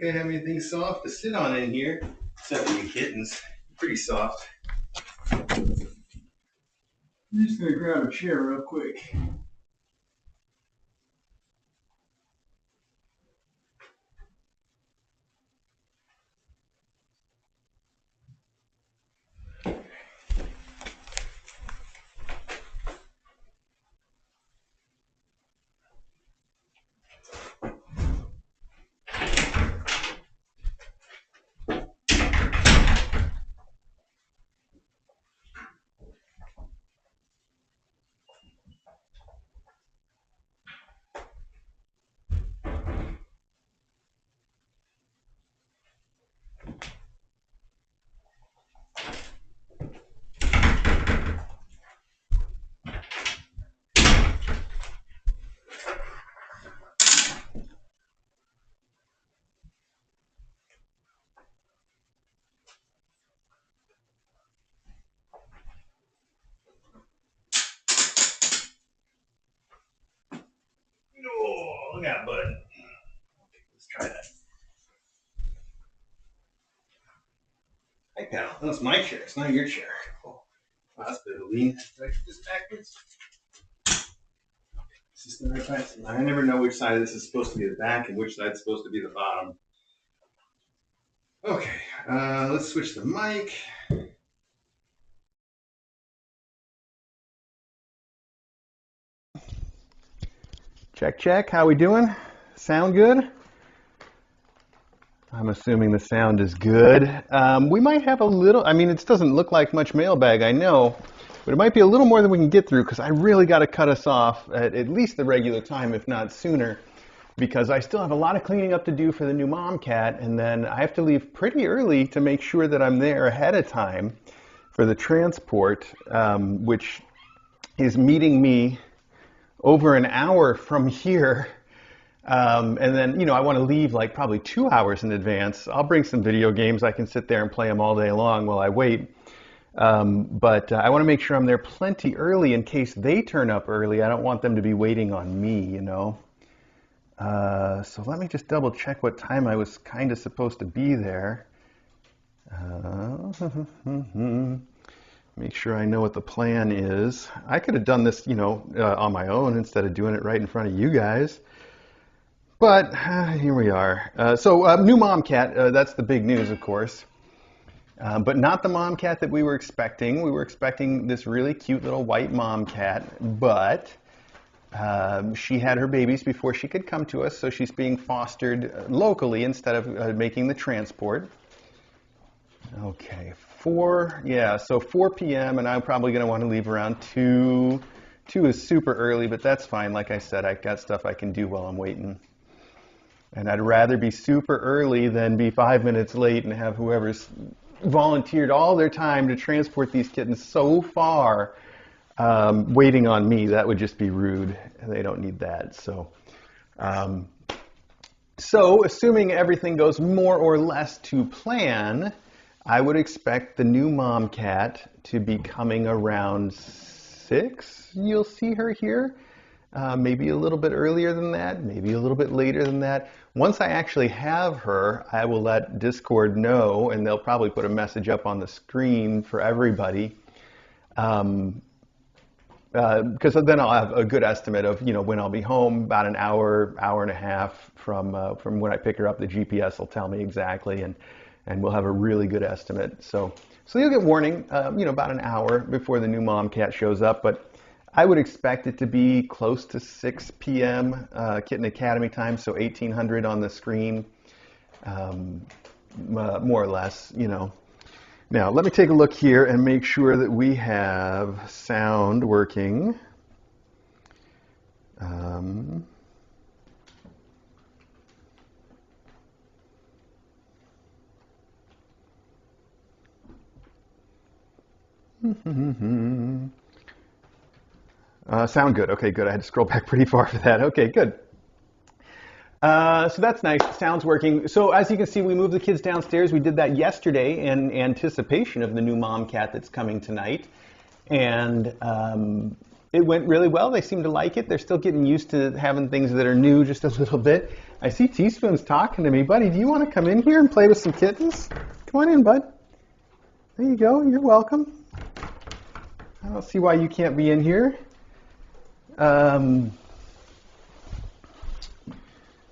think I have anything soft to sit on in here, except for you kittens. Pretty soft. I'm just gonna grab a chair real quick. Oh, look out, bud. Okay, let's try that. Hey, pal. That's my chair. It's not your chair. Oh, that's a bit of a lean. Did I put this backwards? Is this the right side? I never know which side this is supposed to be the back and which side is supposed to be the bottom. Okay, let's switch the mic. Check, check. How we doing? Sound good? I'm assuming the sound is good. We might have a little, I mean, it doesn't look like much mailbag, I know, but it might be a little more than we can get through because I really got to cut us off at least the regular time, if not sooner, because I still have a lot of cleaning up to do for the new mom cat, and then I have to leave pretty early to make sure that I'm there ahead of time for the transport, which is meeting me over an hour from here. And then, you know, I want to leave like probably 2 hours in advance. I'll bring some video games. I can sit there and play them all day long while I wait. But I want to make sure I'm there plenty early in case they turn up early. I don't want them to be waiting on me, you know. So let me just double check what time I was kind of supposed to be there. Make sure I know what the plan is. I could have done this, you know, on my own instead of doing it right in front of you guys. But here we are. So new mom cat, that's the big news, of course. But not the mom cat that we were expecting. We were expecting this really cute little white mom cat, but she had her babies before she could come to us, so she's being fostered locally instead of making the transport. Okay, so 4 p.m. and I'm probably going to want to leave around 2. 2 is super early, but that's fine. Like I said, I've got stuff I can do while I'm waiting. And I'd rather be super early than be 5 minutes late and have whoever's volunteered all their time to transport these kittens so far waiting on me. That would just be rude. They don't need that. So assuming everything goes more or less to plan, I would expect the new mom cat to be coming around 6. You'll see her here. Maybe a little bit earlier than that, maybe a little bit later than that. Once I actually have her, I will let Discord know, and they'll probably put a message up on the screen for everybody. Because then I'll have a good estimate of, you know, when I'll be home. About an hour, hour and a half from when I pick her up. The GPS will tell me exactly, and we'll have a really good estimate. So you'll get warning, you know, about an hour before the new mom cat shows up, but I would expect it to be close to 6 p.m. Kitten Academy time, so 1800 on the screen, more or less, you know. Now, let me take a look here and make sure that we have sound working. Sound good. Okay, good. I had to scroll back pretty far for that. Okay, good. So that's nice. Sound's working. So as you can see, we moved the kids downstairs. We did that yesterday in anticipation of the new mom cat that's coming tonight. And it went really well. They seem to like it. They're still getting used to having things that are new just a little bit. I see Teaspoon's talking to me. Buddy, do you want to come in here and play with some kittens? Come on in, bud. There you go. You're welcome. I don't see why you can't be in here.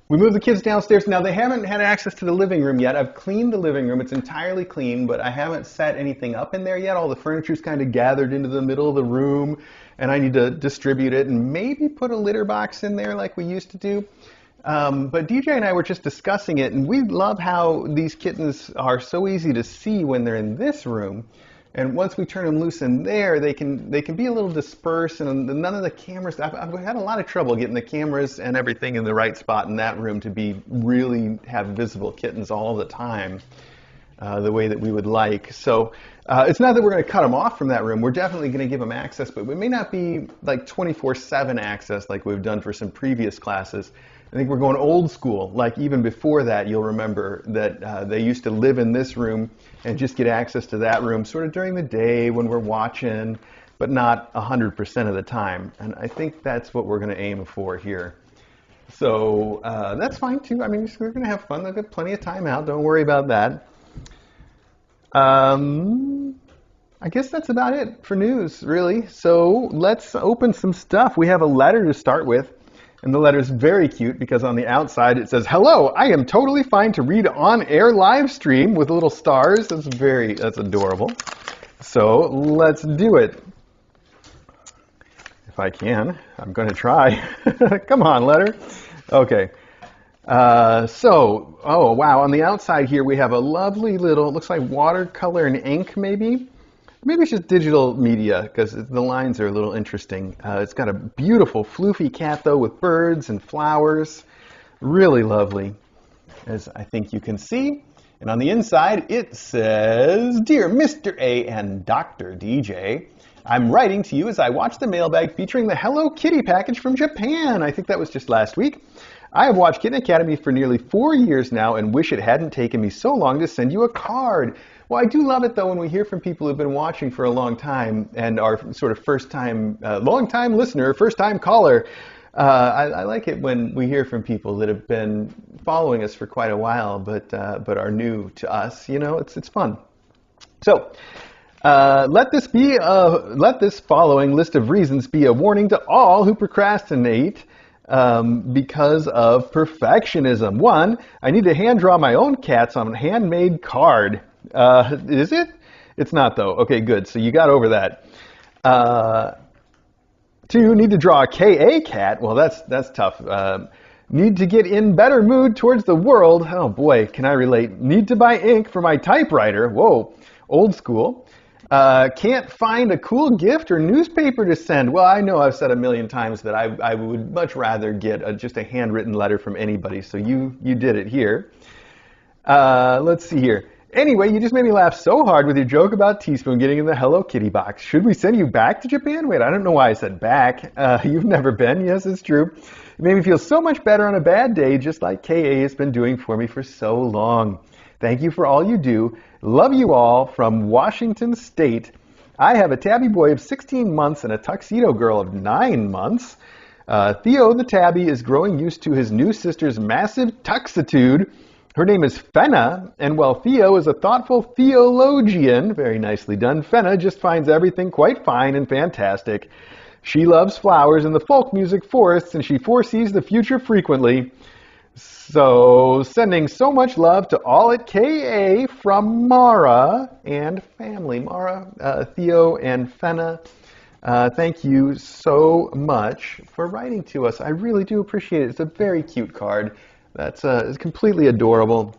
We moved the kids downstairs. Now, they haven't had access to the living room yet. I've cleaned the living room. It's entirely clean, but I haven't set anything up in there yet. All the furniture's kind of gathered into the middle of the room, and I need to distribute it and maybe put a litter box in there like we used to do. But DJ and I were just discussing it, and we love how these kittens are so easy to see when they're in this room. And once we turn them loose in there, they can be a little dispersed, and none of the cameras. I've had a lot of trouble getting the cameras and everything in the right spot in that room to be really have visible kittens all the time, the way that we would like. So it's not that we're going to cut them off from that room. We're definitely going to give them access, but it may not be like 24/7 access like we've done for some previous classes. I think we're going old school. Like even before that, you'll remember that they used to live in this room and just get access to that room sort of during the day when we're watching, but not 100% of the time. And I think that's what we're going to aim for here. So that's fine too. I mean, we're going to have fun. They've got plenty of time out. Don't worry about that. I guess that's about it for news, really. So let's open some stuff. We have a letter to start with. And the letter is very cute because on the outside it says, "Hello, I am totally fine to read on-air live stream," with little stars. That's adorable. So let's do it. If I can, I'm going to try. Come on, letter. Okay. Oh wow, on the outside here we have a lovely little, it looks like watercolor and ink maybe. Maybe it's just digital media because the lines are a little interesting. It's got a beautiful floofy cat though with birds and flowers. Really lovely, as I think you can see. And on the inside it says, "Dear Mr. A and Dr. DJ, I'm writing to you as I watch the mailbag featuring the Hello Kitty package from Japan." I think that was just last week. "I have watched Kitten Academy for nearly 4 years now and wish it hadn't taken me so long to send you a card." Well, I do love it, though, when we hear from people who've been watching for a long time and are sort of first-time, long-time listener, first-time caller. I like it when we hear from people that have been following us for quite a while, but are new to us. You know, it's fun. So let this following list of reasons be a warning to all who procrastinate because of perfectionism. 1, I need to hand draw my own cats on a handmade card. Is it? It's not though. Okay, good. So you got over that. 2, need to draw a KA cat. Well, that's tough. Need to get in better mood towards the world. Oh boy, can I relate? Need to buy ink for my typewriter. Whoa, old school. Can't find a cool gift or newspaper to send. Well, I know I've said a million times that I would much rather get just a handwritten letter from anybody. So you did it here. Let's see here. Anyway, you just made me laugh so hard with your joke about Teaspoon getting in the Hello Kitty box. Should we send you back to Japan? Wait, I don't know why I said back. You've never been. Yes, it's true. It made me feel so much better on a bad day, just like KA has been doing for me for so long. Thank you for all you do. Love you all from Washington State. I have a tabby boy of 16 months and a tuxedo girl of 9 months. Theo the tabby is growing used to his new sister's massive tuxitude. Her name is Fenna, and while Theo is a thoughtful theologian, very nicely done, Fenna just finds everything quite fine and fantastic. She loves flowers and the folk music forests, and she foresees the future frequently. So, sending so much love to all at KA from Mara and family. Mara, Theo, and Fenna, thank you so much for writing to us. I really do appreciate it. It's a very cute card. That's completely adorable.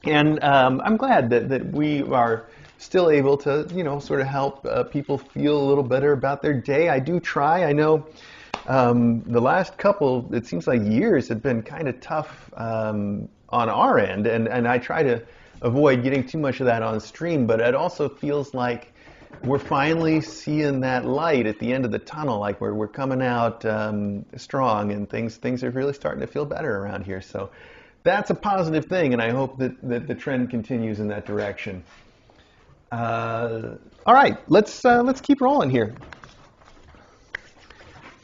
And I'm glad that we are still able to, sort of help people feel a little better about their day. I do try. I know the last couple, it seems like years, have been kind of tough on our end. And I try to avoid getting too much of that on stream. But it also feels like we're finally seeing that light at the end of the tunnel, like we're coming out strong, and things are really starting to feel better around here. So that's a positive thing, and I hope that the trend continues in that direction. All right, let's keep rolling here.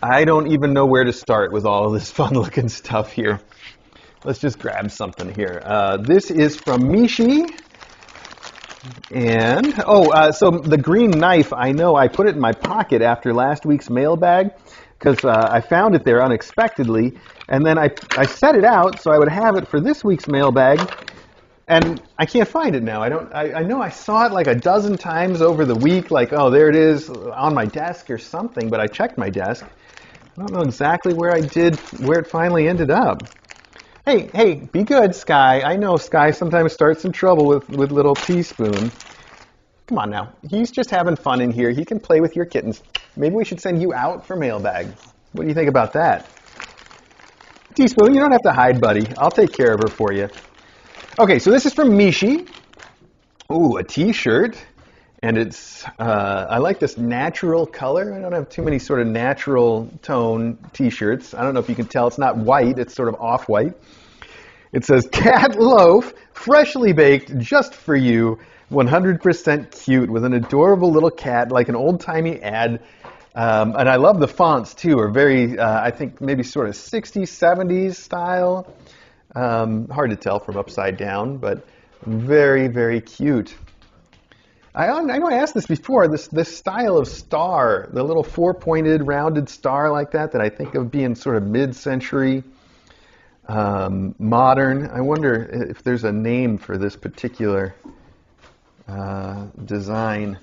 I don't even know where to start with all of this fun-looking stuff here. let's just grab something here. This is from Mishi. And, so the green knife, I know I put it in my pocket after last week's mailbag because I found it there unexpectedly. And then I set it out so I would have it for this week's mailbag. And I can't find it now. I know I saw it like a dozen times over the week, like, oh, there it is on my desk or something, but I checked my desk. I don't know exactly where it finally ended up. Hey, be good, Sky. I know Sky sometimes starts some trouble with little Teaspoon. Come on now. He's just having fun in here. He can play with your kittens. Maybe we should send you out for mailbag. What do you think about that? Teaspoon, you don't have to hide, buddy. I'll take care of her for you. Okay, so this is from Mishi. Ooh, a t-shirt. And it's, I like this natural color. I don't have too many sort of natural tone t-shirts. I don't know if you can tell. It's not white. It's sort of off-white. It says, cat loaf, freshly baked, just for you, 100% cute, with an adorable little cat, like an old-timey ad. And I love the fonts, too, are very, I think, maybe sort of 60s, 70s style. Hard to tell from upside down, but very, very cute. I know I asked this before, this style of star, the little four-pointed rounded star like that I think of being sort of mid-century modern. I wonder if there's a name for this particular design.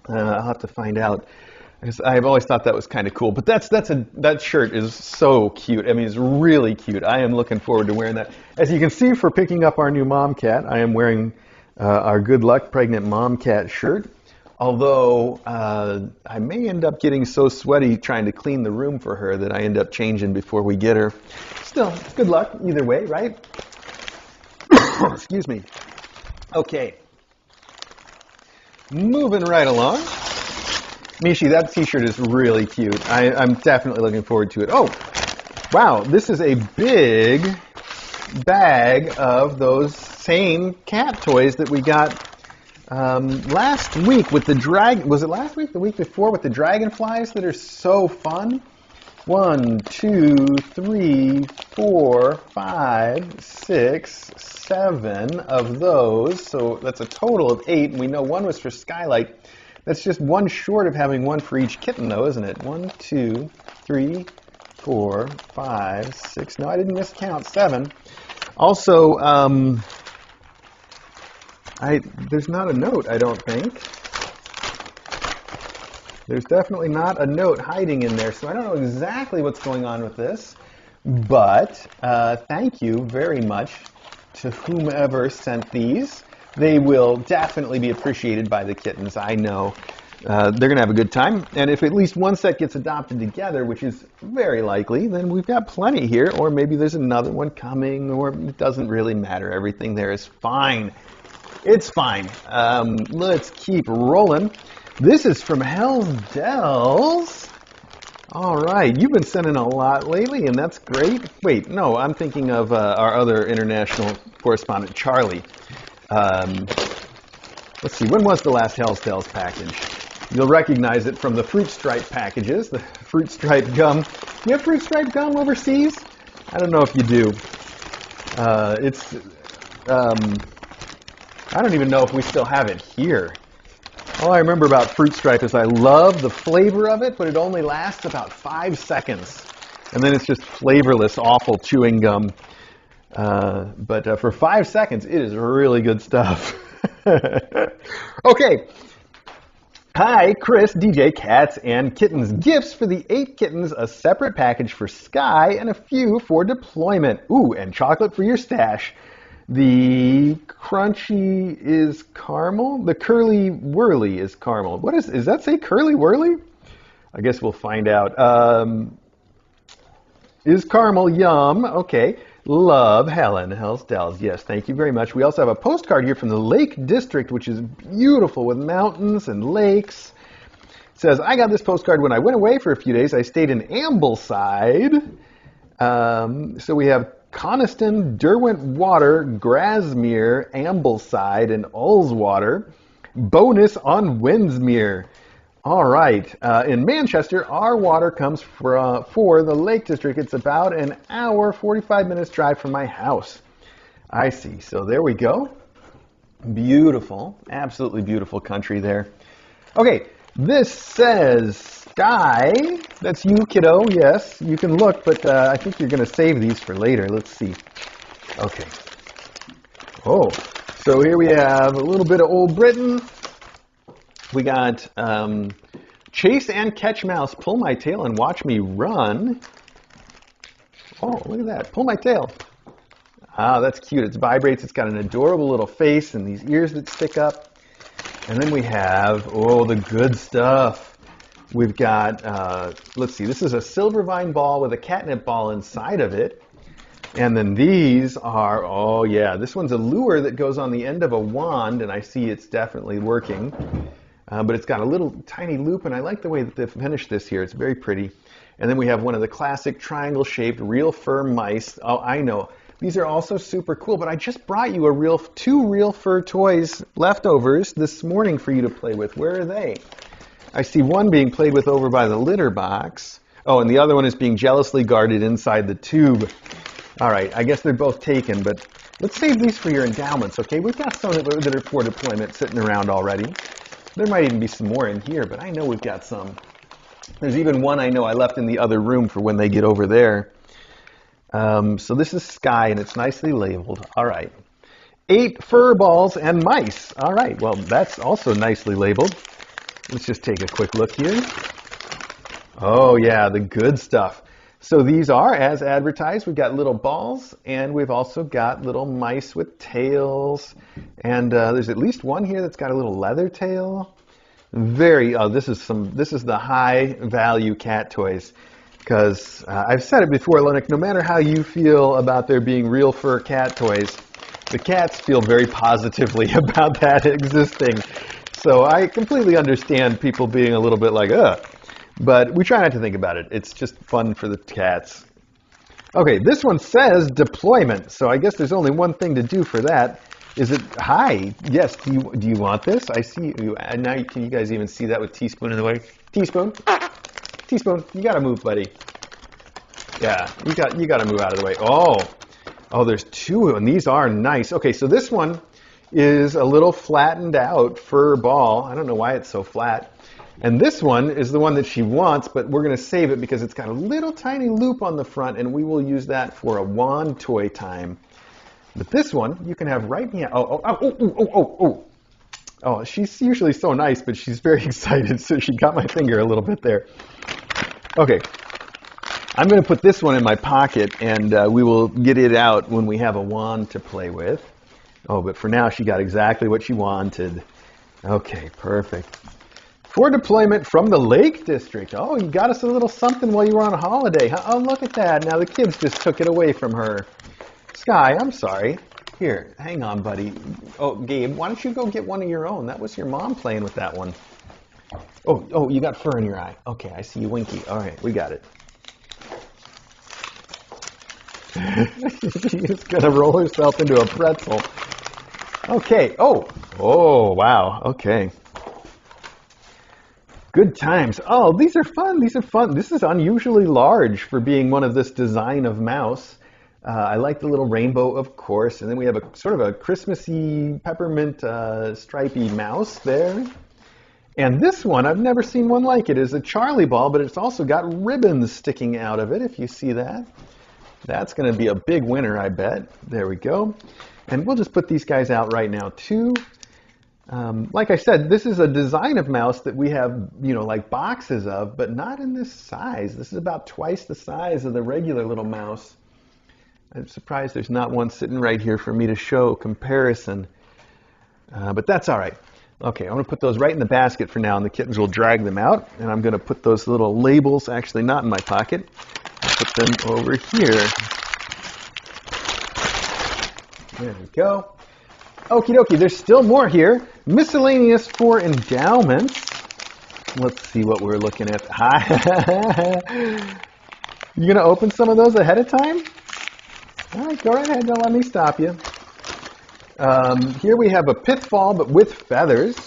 I'll have to find out. Because I've always thought that was kind of cool. But that shirt is so cute. I mean, it's really cute. I am looking forward to wearing that. As you can see, for picking up our new mom cat, I am wearing our Good Luck Pregnant Mom Cat shirt. Although I may end up getting so sweaty trying to clean the room for her that I end up changing before we get her. Still, good luck either way, right? Excuse me. Okay. Moving right along. Mishi, that t-shirt is really cute. I'm definitely looking forward to it. Oh, wow, this is a big bag of those same cat toys that we got last week with the was it last week? The week before with the dragonflies that are so fun? 1, 2, 3, 4, 5, 6, 7 of those. So that's a total of 8, and we know one was for Skylight. That's just one short of having one for each kitten, though, isn't it? 1, 2, 3, 4, 5, 6. No, I didn't miscount. 7. Also, there's not a note, I don't think. There's definitely not a note hiding in there, so I don't know exactly what's going on with this. But thank you very much to whomever sent these. They will definitely be appreciated by the kittens, I know. They're going to have a good time. And if at least one set gets adopted together, which is very likely, then we've got plenty here. Or maybe there's another one coming, or it doesn't really matter. Everything there is fine. It's fine. Let's keep rolling. This is from Hell's Dells. All right. You've been sending a lot lately, and that's great. Wait, no, I'm thinking of our other international correspondent, Charlie. Let's see, when was the last Hell's Dells package? You'll recognize it from the Fruit Stripe packages, the Fruit Stripe gum. Do you have Fruit Stripe gum overseas? I don't know if you do. I don't even know if we still have it here. All I remember about Fruit Stripe is I love the flavor of it, but it only lasts about 5 seconds. And then it's just flavorless, awful chewing gum. But for 5 seconds, it is really good stuff. Okay. Hi, Chris, DJ, Cats, and Kittens. Gifts for the 8 kittens, a separate package for Sky, and a few for deployment. Ooh, and chocolate for your stash. The crunchy is caramel. The curly whirly is caramel. What does that say, curly whirly? I guess we'll find out. Is caramel yum? Okay. Love, Helen, Hell's Dells. Yes, thank you very much. We also have a postcard here from the Lake District, which is beautiful with mountains and lakes. It says, I got this postcard when I went away for a few days. I stayed in Ambleside. So we have Coniston, Derwent Water, Grasmere, Ambleside, and Ullswater. Bonus on Winsmere. All right. In Manchester, our water comes for the Lake District. It's about an hour, 45 minutes drive from my house. I see. So there we go. Beautiful. Absolutely beautiful country there. Okay. This says sky. That's you, kiddo. Yes, you can look, but I think you're going to save these for later. Let's see. Okay. Oh, so here we have a little bit of old Britain. We got chase and catch mouse, pull my tail and watch me run. Oh, look at that, pull my tail. Ah, that's cute. It vibrates. It's got an adorable little face and these ears that stick up. And then we have, oh, the good stuff. We've got, let's see, this is a silver vine ball with a catnip ball inside of it. And then these are, oh yeah, this one's a lure that goes on the end of a wand, and I see it's definitely working. But it's got a little tiny loop, and I like the way that they've finished this here. It's very pretty. And then we have one of the classic triangle-shaped real fur mice. Oh, I know. These are also super cool, but I just brought you two real fur toys leftovers this morning for you to play with. Where are they? I see one being played with over by the litter box. Oh, and the other one is being jealously guarded inside the tube. All right, I guess they're both taken, but let's save these for your endowments, okay? We've got some that are for deployment sitting around already. There might even be some more in here, but I know we've got some. There's even one I know I left in the other room for when they get over there. So this is Sky, and it's nicely labeled. All right. 8 fur balls and mice. All right, well, that's also nicely labeled. Let's just take a quick look here. Oh, yeah, the good stuff. So these are, as advertised, we've got little balls, and we've also got little mice with tails. And there's at least one here that's got a little leather tail. This is the high value cat toys. Because I've said it before, Lennox, no matter how you feel about there being real fur cat toys, the cats feel very positively about that existing. So I completely understand people being a little bit like, ugh. But we try not to think about it. It's just fun for the cats. Okay, this one says deployment. So I guess there's only one thing to do for that. Is it, hi, yes, do you want this? I see you, and now can you guys even see that with Teaspoon in the way? Teaspoon, Teaspoon, you gotta move, buddy. Yeah, you gotta move out of the way. Oh, there's 2, and these are nice. Okay, so this one is a little flattened out fur ball. I don't know why it's so flat. And this one is the one that she wants, but we're going to save it because it's got a little tiny loop on the front, and we will use that for a wand toy time. But this one, you can have right here. Oh, she's usually so nice, but she's very excited, so she got my finger a little bit there. Okay, I'm going to put this one in my pocket, and we will get it out when we have a wand to play with. Oh, but for now, she got exactly what she wanted. Okay, perfect. For deployment from the Lake District. Oh, you got us a little something while you were on holiday. Huh? Oh, look at that. Now the kids just took it away from her. Sky, I'm sorry. Here, hang on, buddy. Oh, Gabe, why don't you go get one of your own? That was your mom playing with that one. Oh, you got fur in your eye. Okay, I see you winky. All right, we got it. She's going to roll herself into a pretzel. Okay. Oh, wow. Okay. Good times. Oh, these are fun. These are fun. This is unusually large for being one of this design of mouse. I like the little rainbow, of course. And then we have a sort of a Christmassy peppermint stripy mouse there. And this one, I've never seen one like it, is a Charlie ball, but it's also got ribbons sticking out of it, if you see that. That's going to be a big winner, I bet. There we go. And we'll just put these guys out right now, too. Like I said, this is a design of mouse that we have, like boxes of, but not in this size. This is about twice the size of the regular little mouse. I'm surprised there's not one sitting right here for me to show comparison. But that's all right. Okay, I'm going to put those right in the basket for now, and the kittens will drag them out. And I'm going to put those little labels, actually not in my pocket. I'll put them over here. There we go. Okie dokie, there's still more here. Miscellaneous for endowments. Let's see what we're looking at. You going to open some of those ahead of time? All right, go right ahead. Don't let me stop you. Here we have a pith ball, but with feathers.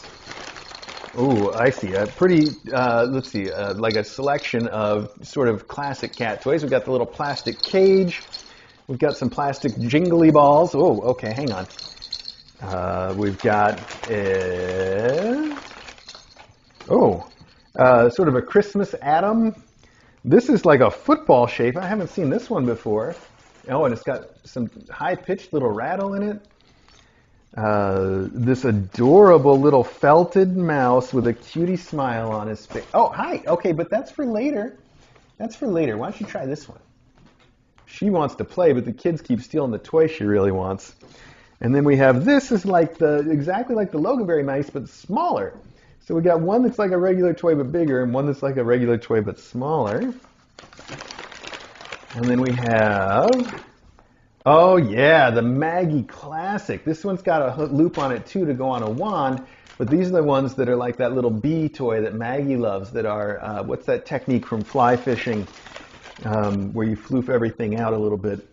Oh, I see. A pretty, let's see, like a selection of sort of classic cat toys. We've got the little plastic cage. We've got some plastic jingly balls. Oh, okay, hang on. We've got sort of a Christmas Atom. This is like a football shape. I haven't seen this one before. Oh, and it's got some high-pitched little rattle in it. This adorable little felted mouse with a cutie smile on his face. Oh, hi. Okay, but that's for later. That's for later. Why don't you try this one? She wants to play, but the kids keep stealing the toy she really wants. And then we have this is like exactly like the Loganberry mice, but smaller. So we got one that's like a regular toy but bigger, and one that's like a regular toy but smaller. And then we have, oh yeah, the Maggie Classic. This one's got a loop on it too to go on a wand, but these are the ones that are like that little bee toy that Maggie loves that are, what's that technique from fly fishing where you floof everything out a little bit.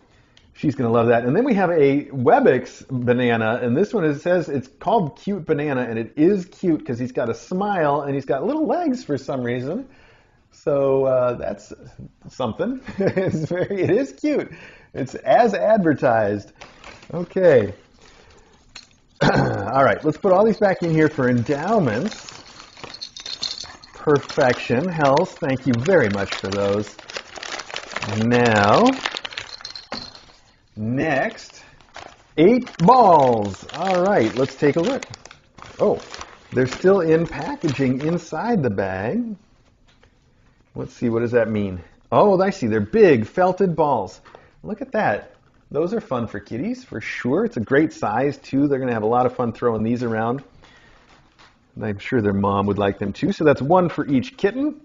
She's going to love that. And then we have a Webex banana, and this one it says it's called Cute Banana, and it is cute because he's got a smile and he's got little legs for some reason. So that's something. It is cute. It's as advertised. Okay. All right, let's put all these back in here for endowments. Perfection. Health, thank you very much for those. Now, next, 8 balls. All right, let's take a look. Oh, they're still in packaging inside the bag. Let's see, what does that mean? Oh, I see, they're big felted balls. Look at that. Those are fun for kitties, for sure. It's a great size, too. They're going to have a lot of fun throwing these around. And I'm sure their mom would like them, too. So that's 1 for each kitten.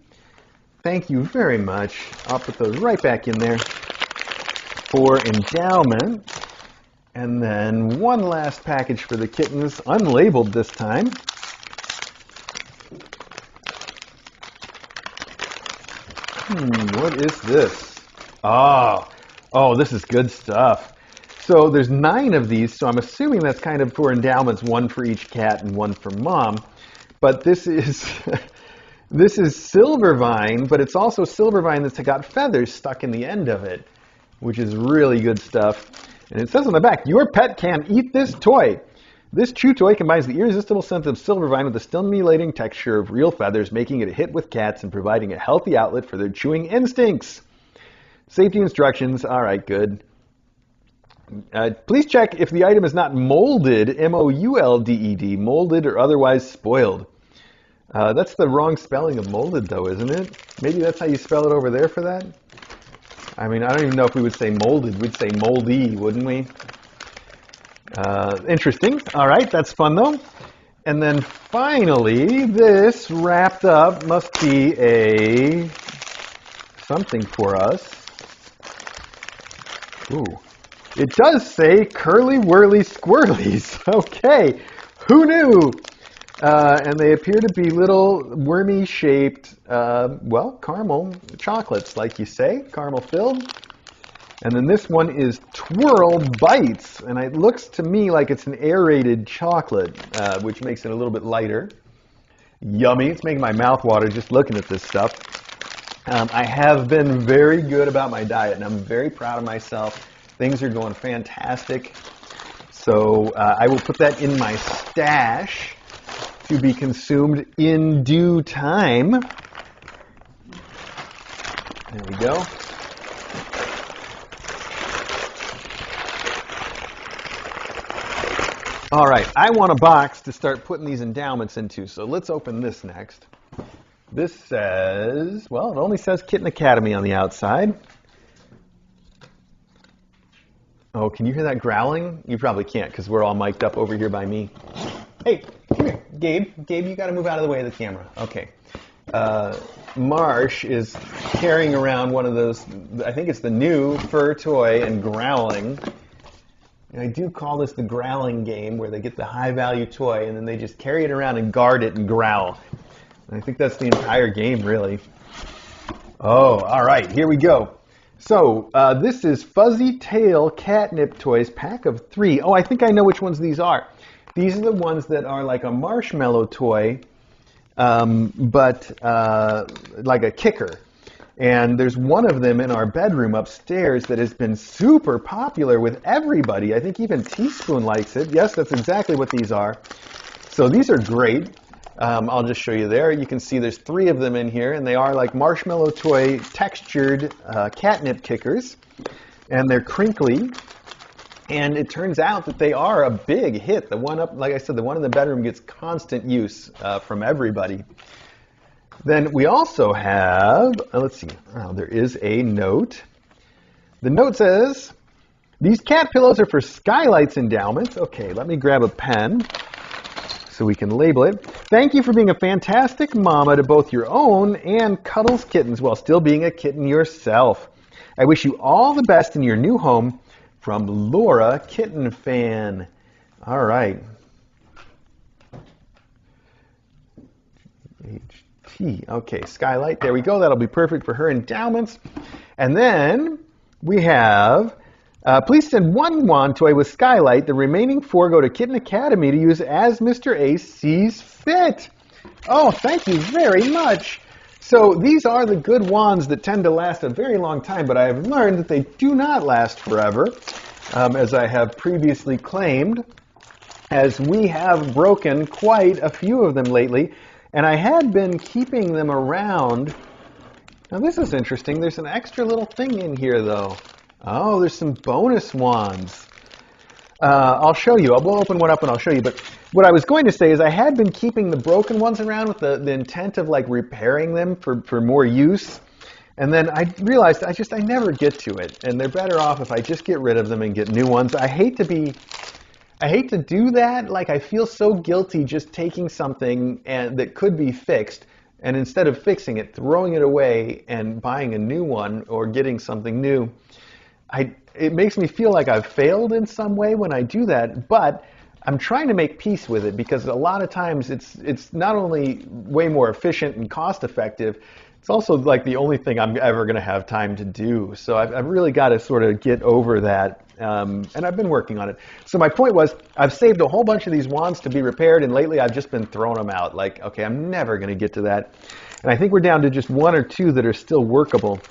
Thank you very much. I'll put those right back in there for endowment. And then 1 last package for the kittens, unlabeled this time. What is this? Oh, this is good stuff. So there's 9 of these, so I'm assuming that's kind of for endowments, 1 for each cat and 1 for mom. But this is this is Silvervine, but it's also Silvervine that's got feathers stuck in the end of it, which is really good stuff. And it says on the back, your pet can eat this toy. This chew toy combines the irresistible scent of Silvervine with the stimulating texture of real feathers, making it a hit with cats and providing a healthy outlet for their chewing instincts. Safety instructions, all right, good. Please check if the item is not molded, M-O-U-L-D-E-D, molded or otherwise spoiled. That's the wrong spelling of molded, though, isn't it? Maybe that's how you spell it over there for that? I mean, I don't even know if we would say molded. We'd say moldy, wouldn't we? Interesting. All right, that's fun, though. And then finally, this wrapped up must be a something for us. Ooh. It does say curly whirly squirrelies. Okay, who knew? And they appear to be little wormy shaped, well, caramel chocolates, like you say, caramel filled. And then this one is Twirl Bites, and it looks to me like it's an aerated chocolate, which makes it a little bit lighter. Yummy. It's making my mouth water just looking at this stuff. I have been very good about my diet, and I'm very proud of myself. Things are going fantastic. So I will put that in my stash to be consumed in due time. There we go. All right, I want a box to start putting these endowments into, so let's open this next. This says, well, it only says Kitten Academy on the outside. Oh, can you hear that growling? You probably can't because we're all mic'd up over here by me. Hey, come here, Gabe. Gabe, you got to move out of the way of the camera. Okay. Marsh is carrying around one of those, I think it's the new fur toy, and growling. And I do call this the growling game, where they get the high-value toy and then they just carry it around and guard it and growl. And I think that's the entire game, really. Oh, all right, here we go. So this is Fuzzy Tail Catnip Toys, pack of 3. Oh, I think I know which ones these are. These are the ones that are like a marshmallow toy but like a kicker. And there's one of them in our bedroom upstairs that has been super popular with everybody. I think even Teaspoon likes it. Yes, that's exactly what these are. So these are great. I'll just show you there. You can see there's 3 of them in here, and they are like marshmallow toy textured catnip kickers. And they're crinkly. And it turns out that they are a big hit. The one up, like I said, the one in the bedroom gets constant use from everybody. Then we also have, let's see, there is a note. The note says, these cat pillows are for Skylight's endowments. Okay, let me grab a pen so we can label it. Thank you for being a fantastic mama to both your own and Cuddles kittens while still being a kitten yourself. I wish you all the best in your new home. From Laura, Kitten Fan. All right. HT. Okay, Skylight. There we go. That'll be perfect for her endowments. And then we have, please send 1 wand toy with Skylight. The remaining 4 go to Kitten Academy to use as Mr. A sees fit. Oh, thank you very much. So these are the good wands that tend to last a very long time, but I have learned that they do not last forever, as I have previously claimed, as we have broken quite a few of them lately, and I had been keeping them around. Now this is interesting. There's an extra little thing in here, though. Oh, there's some bonus wands. I'll show you. We'll open one up and I'll show you. But what I was going to say is I had been keeping the broken ones around with the intent of like repairing them for more use. And then I realized I never get to it. And they're better off if I just get rid of them and get new ones. I hate to do that. Like I feel so guilty just taking something that could be fixed and instead of fixing it, throwing it away and buying a new one or getting something new. It makes me feel like I've failed in some way when I do that, but I'm trying to make peace with it because a lot of times it's not only way more efficient and cost effective, it's also like the only thing I'm ever going to have time to do. So I've really got to sort of get over that, and I've been working on it. So my point was I've saved a whole bunch of these wands to be repaired, and lately I've just been throwing them out. Like, okay, I'm never going to get to that. And I think we're down to just 1 or 2 that are still workable.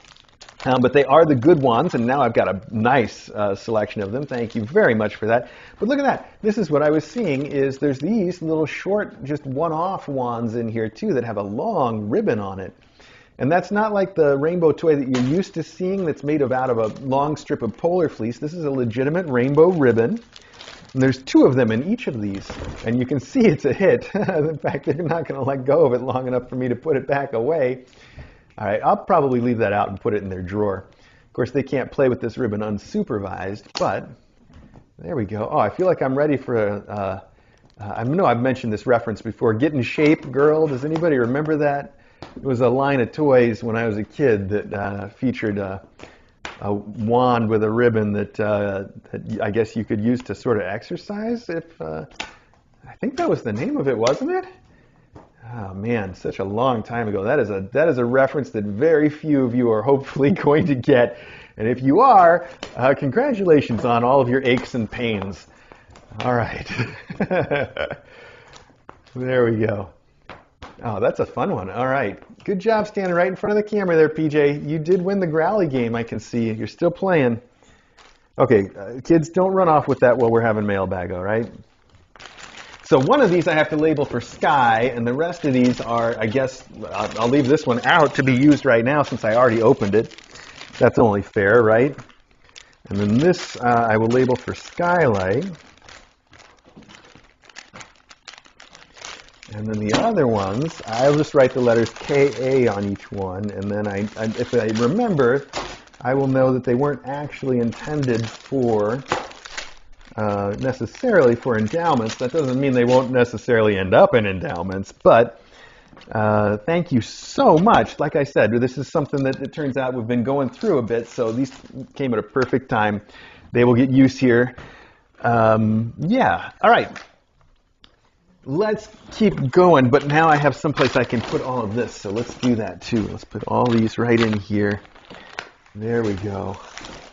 But they are the good ones, and now I've got a nice selection of them. Thank you very much for that. But look at that. This is what I was seeing is there's these little short, just one-off wands in here, too, that have a long ribbon on it. And that's not like the rainbow toy that you're used to seeing that's made out of a long strip of polar fleece. This is a legitimate rainbow ribbon. And there's 2 of them in each of these. And you can see it's a hit. In fact, they're not going to let go of it long enough for me to put it back away. All right, I'll probably leave that out and put it in their drawer. Of course, they can't play with this ribbon unsupervised, but there we go. Oh, I feel like I'm ready for I know I've mentioned this reference before. Get in Shape Girl. Does anybody remember that? It was a line of toys when I was a kid that featured a wand with a ribbon that I guess you could use to sort of exercise. I think that was the name of it, wasn't it? Oh man, such a long time ago. That is a reference that very few of you are hopefully going to get. And if you are, congratulations on all of your aches and pains. All right. There we go. Oh, that's a fun one. All right. Good job standing right in front of the camera there, PJ. You did win the Growly game, I can see. You're still playing. Okay, kids, don't run off with that while we're having mailbag, all right? So one of these I have to label for Sky, and the rest of these are, I guess, I'll leave this one out to be used right now since I already opened it. That's only fair, right? And then this I will label for Skylight. And then the other ones, I'll just write the letters K-A on each one, and then if I remember, I will know that they weren't actually intended for necessarily for endowments. That doesn't mean they won't necessarily end up in endowments, but thank you so much. Like I said, this is something that it turns out we've been going through a bit, so these came at a perfect time. They will get use here. Yeah, all right. Let's keep going, but now I have someplace I can put all of this, so let's do that too. Let's put all these right in here. There we go.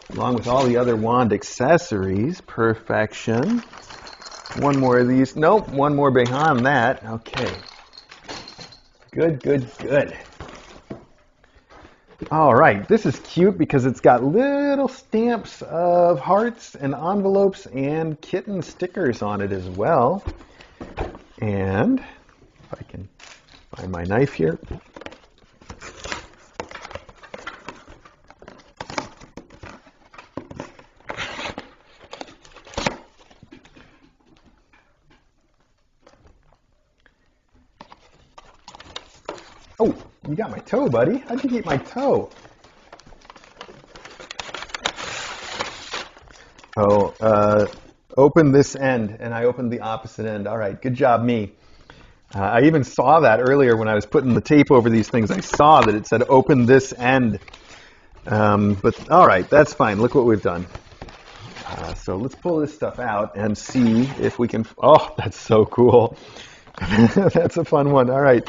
Along with all the other wand accessories. Perfection. One more of these. Nope, one more behind that. Okay. Good, good, good. All right, this is cute because it's got little stamps of hearts and envelopes and kitten stickers on it as well. And if I can find my knife here. Oh, you got my toe, buddy. How'd you get my toe? Oh, open this end, and I opened the opposite end. All right, good job, me. I even saw that earlier when I was putting the tape over these things. I saw that it said open this end. But all right, that's fine. Look what we've done. So let's pull this stuff out and see if we can. Oh, that's so cool. That's a fun one. All right.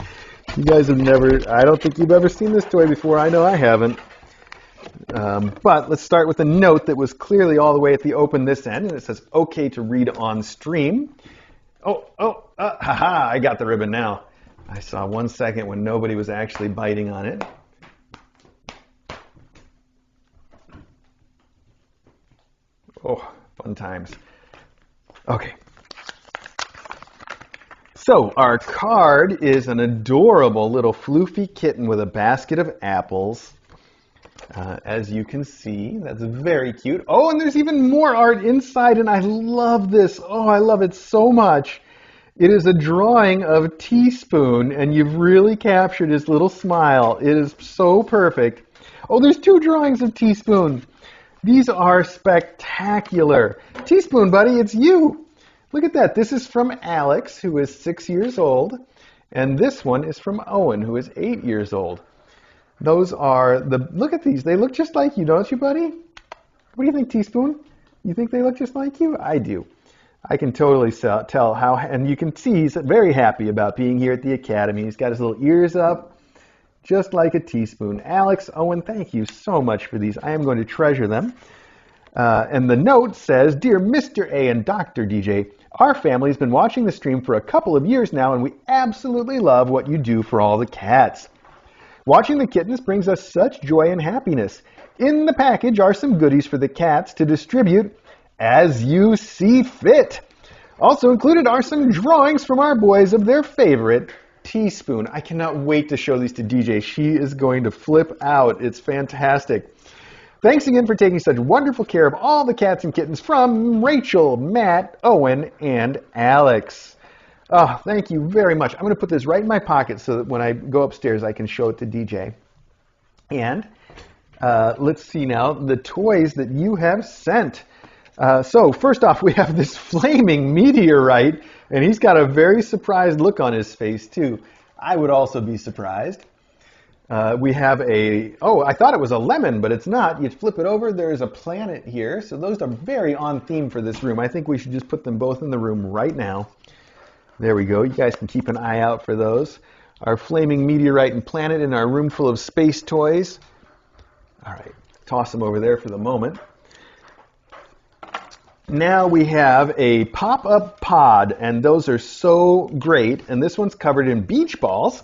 You guys have never, I don't think you've ever seen this toy before. I know I haven't. But let's start with a note that was clearly all the way at the open this end, and it says, okay to read on stream. Haha, I got the ribbon now. I saw 1 second when nobody was actually biting on it. Oh, fun times. Okay. So our card is an adorable little floofy kitten with a basket of apples. As you can see, that's very cute. Oh, and there's even more art inside, and I love this. Oh, I love it so much. It is a drawing of Teaspoon, and you've really captured his little smile. It is so perfect. Oh, there's 2 drawings of Teaspoon. These are spectacular. Teaspoon, buddy, it's you. Look at that. This is from Alex, who is 6 years old, and this one is from Owen, who is 8 years old. Those are look at these. They look just like you, don't you, buddy? What do you think, Teaspoon? You think they look just like you? I do. I can totally tell how, and you can see he's very happy about being here at the Academy. He's got his little ears up, just like a Teaspoon. Alex, Owen, thank you so much for these. I am going to treasure them. And the note says, Dear Mr. A and Dr. DJ, our family has been watching the stream for a couple of years now, and we absolutely love what you do for all the cats. Watching the kittens brings us such joy and happiness. In the package are some goodies for the cats to distribute as you see fit. Also included are some drawings from our boys of their favorite Teaspoon. I cannot wait to show these to DJ. She is going to flip out. It's fantastic. Thanks again for taking such wonderful care of all the cats and kittens from Rachel, Matt, Owen, and Alex. Oh, thank you very much. I'm going to put this right in my pocket so that when I go upstairs I can show it to DJ. And let's see now the toys that you have sent. So first off, we have this flaming meteorite, and he's got a very surprised look on his face too. I would also be surprised. We have I thought it was a lemon, but it's not. You flip it over, there's a planet here. So those are very on theme for this room. I think we should just put them both in the room right now. There we go. You guys can keep an eye out for those. Our flaming meteorite and planet in our room full of space toys. All right, toss them over there for the moment. Now we have a pop-up pod, and those are so great. And this one's covered in beach balls.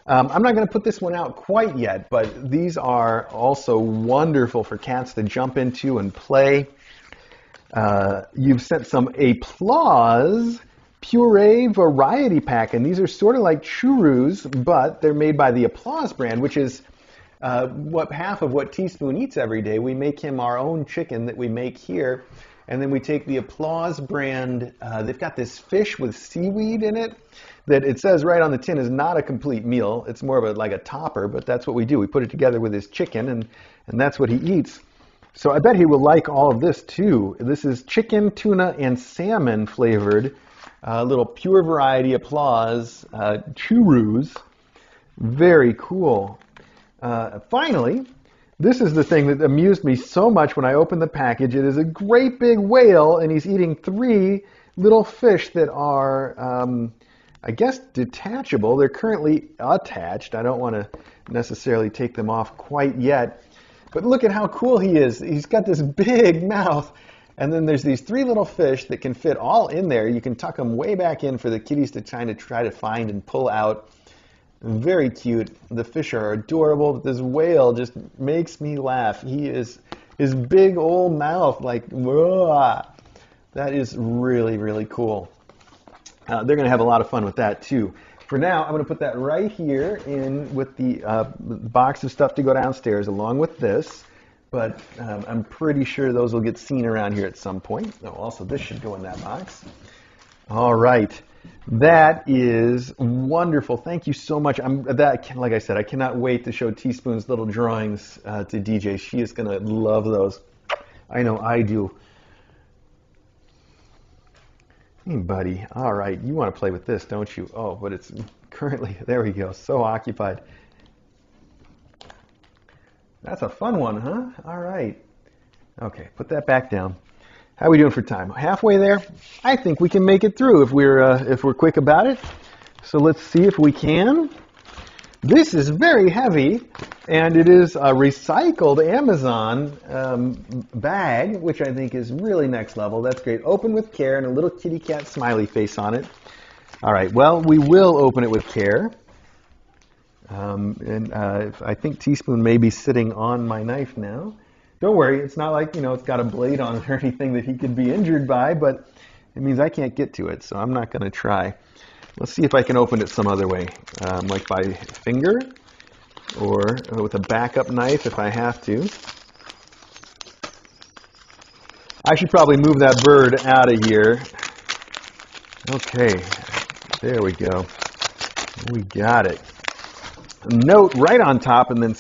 I'm not going to put this one out quite yet, but these are also wonderful for cats to jump into and play. You've sent some ASoftPaws Puree Variety Pack, and these are sort of like churros, but they're made by the ASoftPaws brand, which is half of what Teaspoon eats every day. We make him our own chicken that we make here, and then we take the ASoftPaws brand. They've got this fish with seaweed in it that it says right on the tin is not a complete meal. It's more of like a topper, but that's what we do. We put it together with his chicken, and that's what he eats. So I bet he will like all of this too. This is chicken, tuna, and salmon flavored. Little pure variety ASoftPaws churros. Very cool. Finally, this is the thing that amused me so much when I opened the package. It is a great big whale, and he's eating 3 little fish that are, I guess, detachable. They're currently attached. I don't want to necessarily take them off quite yet. But look at how cool he is. He's got this big mouth. And then there's these 3 little fish that can fit all in there. You can tuck them way back in for the kitties to try to find and pull out. Very cute. The fish are adorable, but this whale just makes me laugh. His big old mouth, like, whoa. That is really, really cool. They're going to have a lot of fun with that too. For now, I'm going to put that right here in with the box of stuff to go downstairs along with this. But I'm pretty sure those will get seen around here at some point. Oh, also, this should go in that box. All right. That is wonderful. Thank you so much. Like I said, I cannot wait to show Teaspoon's little drawings to DJ. She is going to love those. I know I do. Hey, buddy. All right. You want to play with this, don't you? Oh, but it's currently, there we go, so occupied. That's a fun one, huh? All right. Okay, put that back down. How are we doing for time? Halfway there? I think we can make it through if we're quick about it. So let's see if we can. This is very heavy, and it is a recycled Amazon bag, which I think is really next level. That's great. Open with care and a little kitty cat smiley face on it. All right, well, we will open it with care. I think Teaspoon may be sitting on my knife now. Don't worry, it's not like, it's got a blade on it or anything that he could be injured by, but it means I can't get to it, so I'm not going to try. Let's see if I can open it some other way, like by finger or with a backup knife if I have to. I should probably move that bird out of here. Okay, there we go. We got it. A note right on top, and then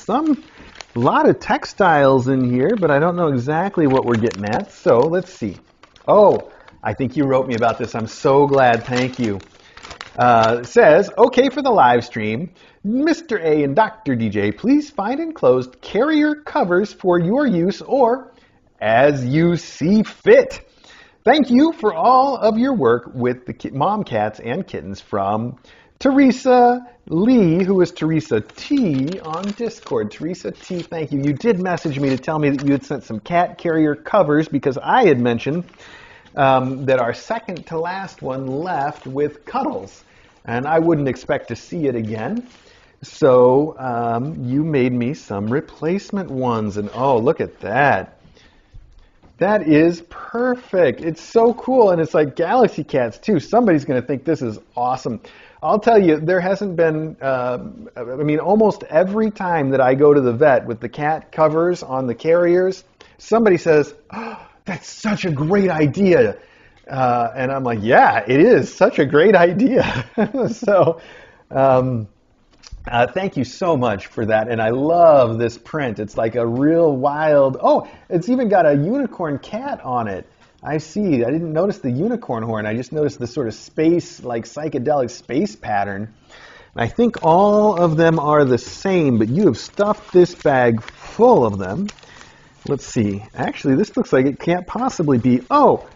a lot of textiles in here, but I don't know exactly what we're getting at. So let's see. Oh, I think you wrote me about this. I'm so glad. Thank you. It says, okay, for the live stream, Mr. A and Dr. DJ, please find enclosed carrier covers for your use or as you see fit. Thank you for all of your work with the mom cats and kittens, from Teresa Lee, who is Teresa T on Discord. Teresa T, thank you. You did message me to tell me that you had sent some cat carrier covers because I had mentioned that our second to last one left with Cuddles, and I wouldn't expect to see it again. So you made me some replacement ones, and oh, look at that. That is perfect. It's so cool, and it's like Galaxy Cats too. Somebody's going to think this is awesome. I'll tell you, there hasn't been, almost every time that I go to the vet with the cat covers on the carriers, somebody says, oh, that's such a great idea. And I'm like, yeah, it is such a great idea. So thank you so much for that. And I love this print. It's like a real wild, oh, it's even got a unicorn cat on it. I see. I didn't notice the unicorn horn. I just noticed the sort of space, like psychedelic space pattern. And I think all of them are the same, but you have stuffed this bag full of them. Let's see. Actually, this looks like it can't possibly be. Oh,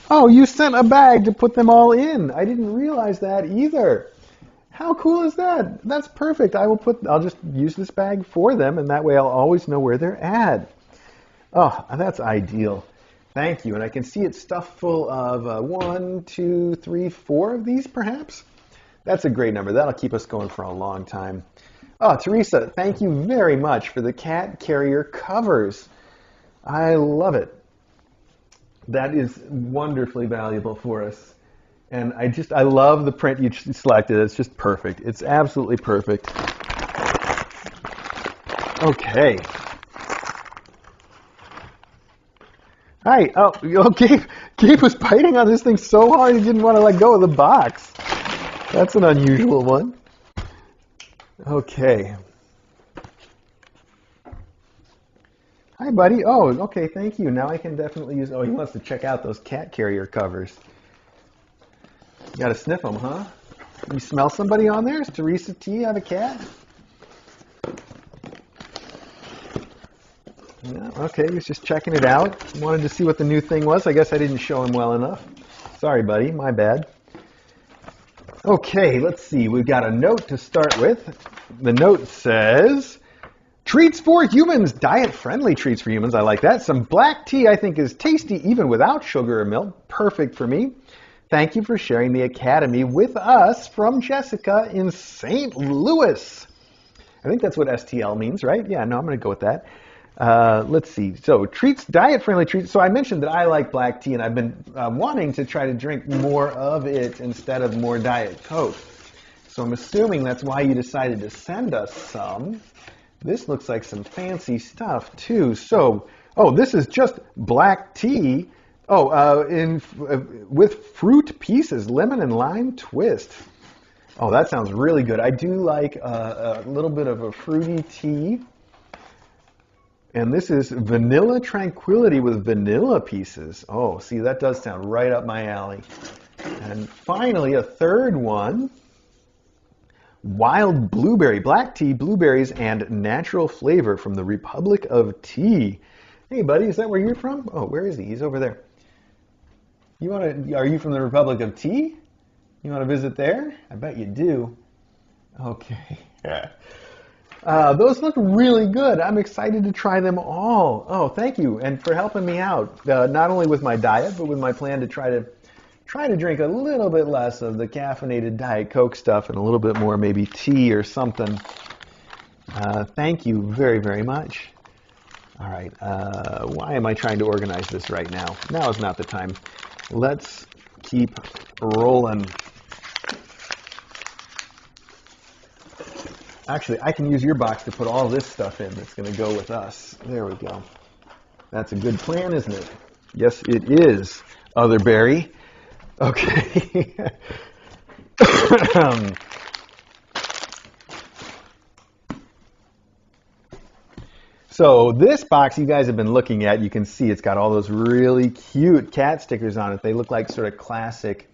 you sent a bag to put them all in. I didn't realize that either. How cool is that? That's perfect. I'll just use this bag for them, and that way I'll always know where they're at. Oh, that's ideal. Thank you. And I can see it's stuffed full of 1, 2, 3, 4 of these, perhaps. That's a great number. That'll keep us going for a long time. Oh, Teresa, thank you very much for the cat carrier covers. I love it. That is wonderfully valuable for us. And I love the print you selected. It's just perfect. It's absolutely perfect. Okay. Hi. Oh, okay. Gabe was biting on this thing so hard he didn't want to let go of the box. That's an unusual one. Okay. Hi, buddy. Oh, okay. Thank you. Now I can definitely use. Oh, he wants to check out those cat carrier covers. You got to sniff them, huh? You smell somebody on there? Is Teresa T have a cat? Yeah, okay, he was just checking it out. Wanted to see what the new thing was. I guess I didn't show him well enough. Sorry, buddy. My bad. Okay, let's see. We've got a note to start with. The note says, treats for humans, diet-friendly treats for humans. I like that. Some black tea I think is tasty even without sugar or milk. Perfect for me. Thank you for sharing the Academy with us from Jessica in St. Louis. I think that's what STL means, right? Yeah, no, I'm going to go with that. Let's see. So treats, diet-friendly treats. So I mentioned that I like black tea, and I've been wanting to try to drink more of it instead of more Diet Coke. So I'm assuming that's why you decided to send us some. This looks like some fancy stuff, too. So, oh, this is just black tea. Oh, with fruit pieces, lemon and lime twist. Oh, that sounds really good. I do like a little bit of a fruity tea. And this is Vanilla Tranquility with vanilla pieces. Oh, see, that does sound right up my alley. And finally, a third one. Wild Blueberry, black tea, blueberries, and natural flavor from the Republic of Tea. Hey, buddy, is that where you're from? Oh, where is he? He's over there. Are you from the Republic of Tea? You want to visit there? I bet you do. Okay. Those look really good. I'm excited to try them all. Oh, thank you, and for helping me out, not only with my diet, but with my plan to try to drink a little bit less of the caffeinated Diet Coke stuff and a little bit more maybe tea or something. Thank you very, very much. All right, why am I trying to organize this right now? Now is not the time. Let's keep rolling. Actually, I can use your box to put all this stuff in that's going to go with us. There we go. That's a good plan, isn't it? Yes, it is, Otherberry. Okay. So this box you guys have been looking at, you can see it's got all those really cute cat stickers on it. They look like sort of classic,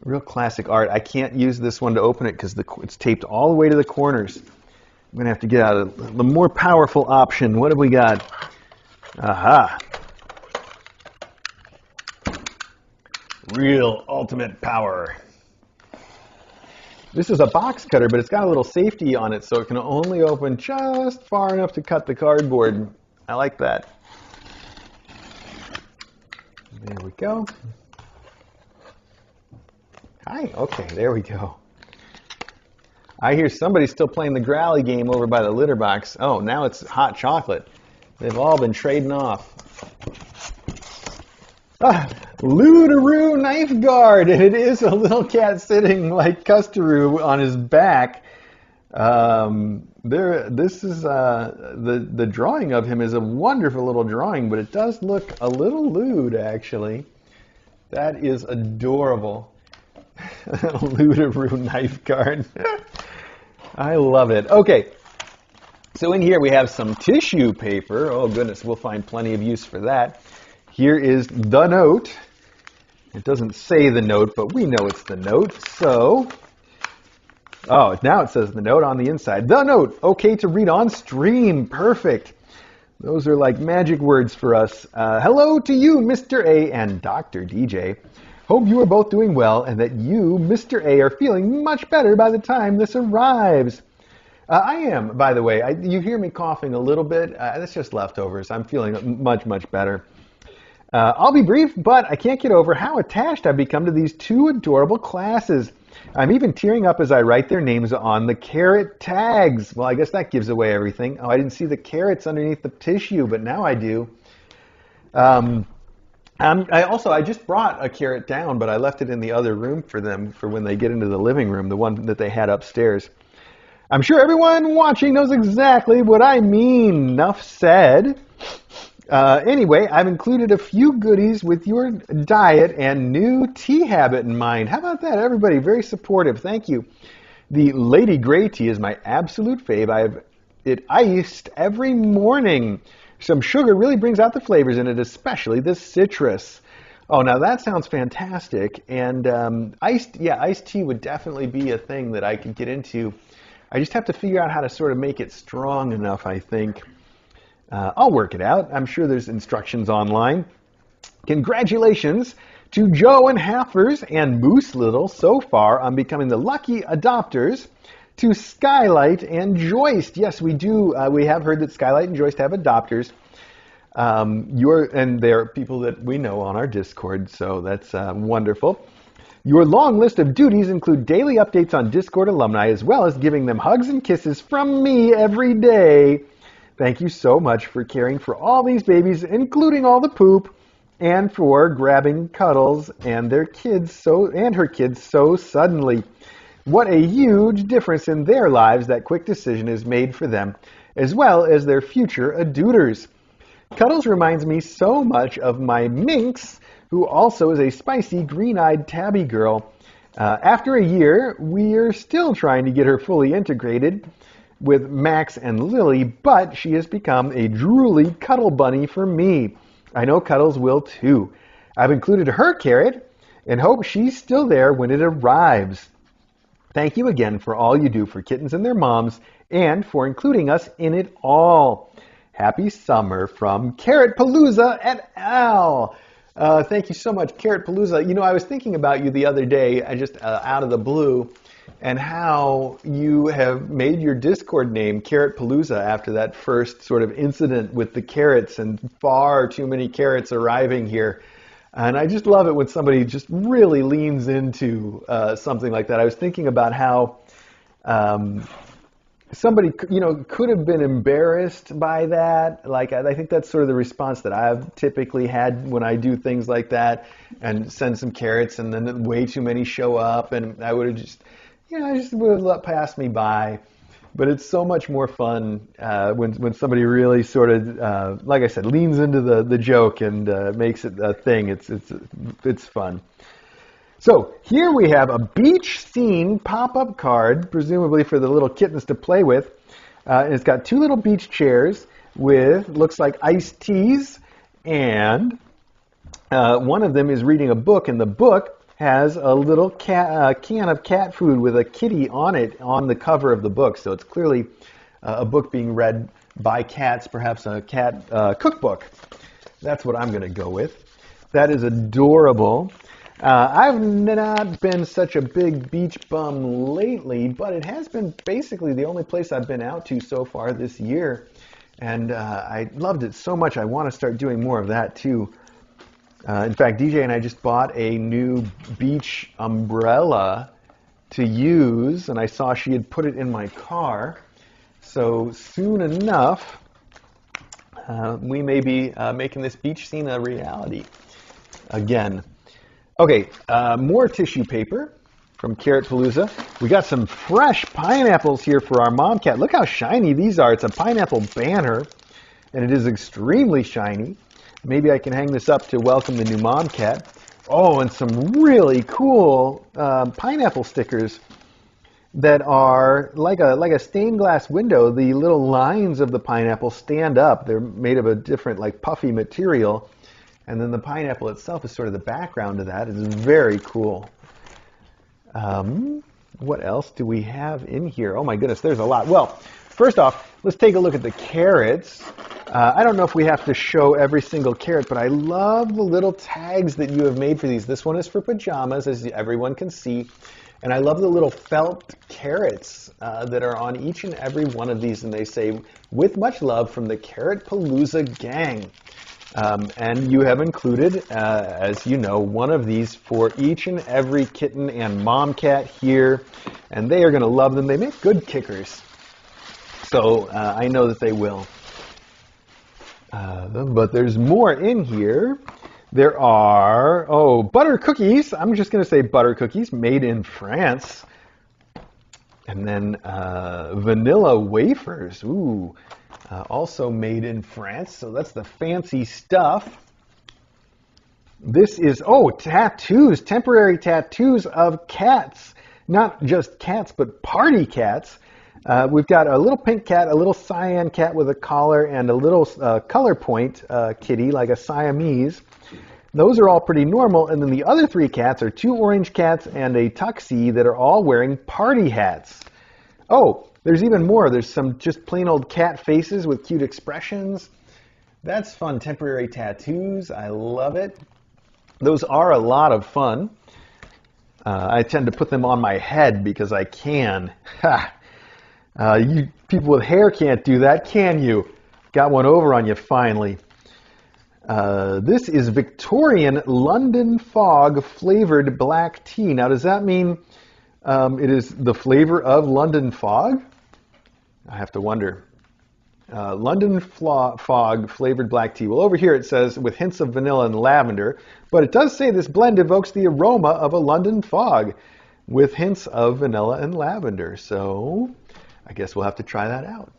real classic art. I can't use this one to open it because it's taped all the way to the corners. I'm going to have to get out the more powerful option. What have we got? Aha. Real ultimate power. This is a box cutter, but it's got a little safety on it, so it can only open just far enough to cut the cardboard. I like that. There we go. Hi. Okay, there we go. I hear somebody's still playing the Growly game over by the litter box. Oh, now it's hot chocolate. They've all been trading off. Lootaroo knife guard, and it is a little cat sitting like Custaroo on his back. This is the drawing of him is a wonderful little drawing, but it does look a little lewd actually. That is adorable. Lootaroo knife guard. I love it. Okay, so in here we have some tissue paper. Oh goodness, we'll find plenty of use for that. Here is the note. It doesn't say the note, but we know it's the note. So, oh, now it says the note on the inside. The note, okay to read on stream. Perfect. Those are like magic words for us. Hello to you, Mr. A and Dr. DJ. Hope you are both doing well and that you, Mr. A, are feeling much better by the time this arrives. I am, by the way. You hear me coughing a little bit. That's just leftovers. I'm feeling much, much better. I'll be brief, but I can't get over how attached I've become to these two adorable classes. I'm even tearing up as I write their names on the carrot tags. Well, I guess that gives away everything. Oh, I didn't see the carrots underneath the tissue, but now I do. I just brought a carrot down, but I left it in the other room for them for when they get into the living room, the one that they had upstairs. I'm sure everyone watching knows exactly what I mean. Enough said. Anyway, I've included a few goodies with your diet and new tea habit in mind. How about that, everybody? Very supportive. Thank you. The Lady Grey tea is my absolute fave. I have it iced every morning. Some sugar really brings out the flavors in it, especially the citrus. Oh, now that sounds fantastic. And iced tea would definitely be a thing that I could get into. I just have to figure out how to sort of make it strong enough, I think. I'll work it out. I'm sure there's instructions online. Congratulations to Joe and Halfers and Moose Little so far on becoming the lucky adopters. To Skylight and Joist. Yes, we do. We have heard that Skylight and Joist have adopters. And there are people that we know on our Discord, so that's wonderful. Your long list of duties include daily updates on Discord alumni, as well as giving them hugs and kisses from me every day. Thank you so much for caring for all these babies, including all the poop, and for grabbing Cuddles and her kids so suddenly. What a huge difference in their lives that quick decision has made for them, as well as their future aduters. Cuddles reminds me so much of my Minx, who also is a spicy, green-eyed tabby girl. After a year, we're still trying to get her fully integrated with Max and Lily, but she has become a drooly cuddle bunny for me. I know Cuddles will too. I've included her carrot and hope she's still there when it arrives. Thank you again for all you do for kittens and their moms and for including us in it all. Happy summer from Carrot Palooza et al. Thank you so much, Carrot Palooza. You know, I was thinking about you the other day, just out of the blue, and how you have made your Discord name Carrot Palooza after that first sort of incident with the carrots and far too many carrots arriving here. And I just love it when somebody just really leans into something like that. I was thinking about how somebody, could have been embarrassed by that. Like, I think that's sort of the response that I've typically had when I do things like that and send some carrots, and then way too many show up, and I would have just, I just would have let pass me by. But it's so much more fun when somebody really sort of, like I said, leans into the joke and makes it a thing. It's fun. So here we have a beach scene pop-up card, presumably for the little kittens to play with. And it's got two little beach chairs with, looks like iced teas, and one of them is reading a book, and the book has a little can of cat food with a kitty on it on the cover of the book. So it's clearly a book being read by cats, perhaps a cat cookbook. That's what I'm going to go with. That is adorable. I've not been such a big beach bum lately, but it has been basically the only place I've been out to so far this year. And I loved it so much, I want to start doing more of that too. In fact, DJ and I just bought a new beach umbrella to use, and I saw she had put it in my car. So soon enough, we may be making this beach scene a reality again. Okay, more tissue paper from Carrot Palooza. We got some fresh pineapples here for our mom cat. Look how shiny these are. It's a pineapple banner, and it is extremely shiny. Maybe I can hang this up to welcome the new mom cat. Oh, and some really cool pineapple stickers that are like a stained glass window. The little lines of the pineapple stand up. They're made of a different, like, puffy material. And then the pineapple itself is sort of the background to that. It is very cool. What else do we have in here? Oh my goodness, there's a lot. Well, first off, let's take a look at the carrots. I don't know if we have to show every single carrot, but I love the little tags that you have made for these. This one is for pajamas, as everyone can see. And I love the little felt carrots that are on each and every one of these. And they say, with much love from the Carrot Palooza gang. And you have included, as you know, one of these for each and every kitten and mom cat here, and they are going to love them. They make good kickers, so I know that they will. But there's more in here. There are, butter cookies. I'm just going to say butter cookies made in France. And then vanilla wafers. Ooh. Also made in France, so that's the fancy stuff. This is, tattoos, temporary tattoos of cats. Not just cats, but party cats. We've got a little pink cat, a little cyan cat with a collar, and a little color point kitty, like a Siamese. Those are all pretty normal, and then the other three cats are two orange cats and a tuxie that are all wearing party hats. Oh, there's even more. There's some just plain old cat faces with cute expressions. That's fun. Temporary tattoos. I love it. Those are a lot of fun. I tend to put them on my head because I can. Ha! You people with hair can't do that, can you? Got one over on you finally. This is Victorian London Fog flavored black tea. Now, does that mean it is the flavor of London Fog? I have to wonder. London Fog flavored black tea. Well, over here it says with hints of vanilla and lavender, but it does say this blend evokes the aroma of a London Fog with hints of vanilla and lavender. So I guess we'll have to try that out.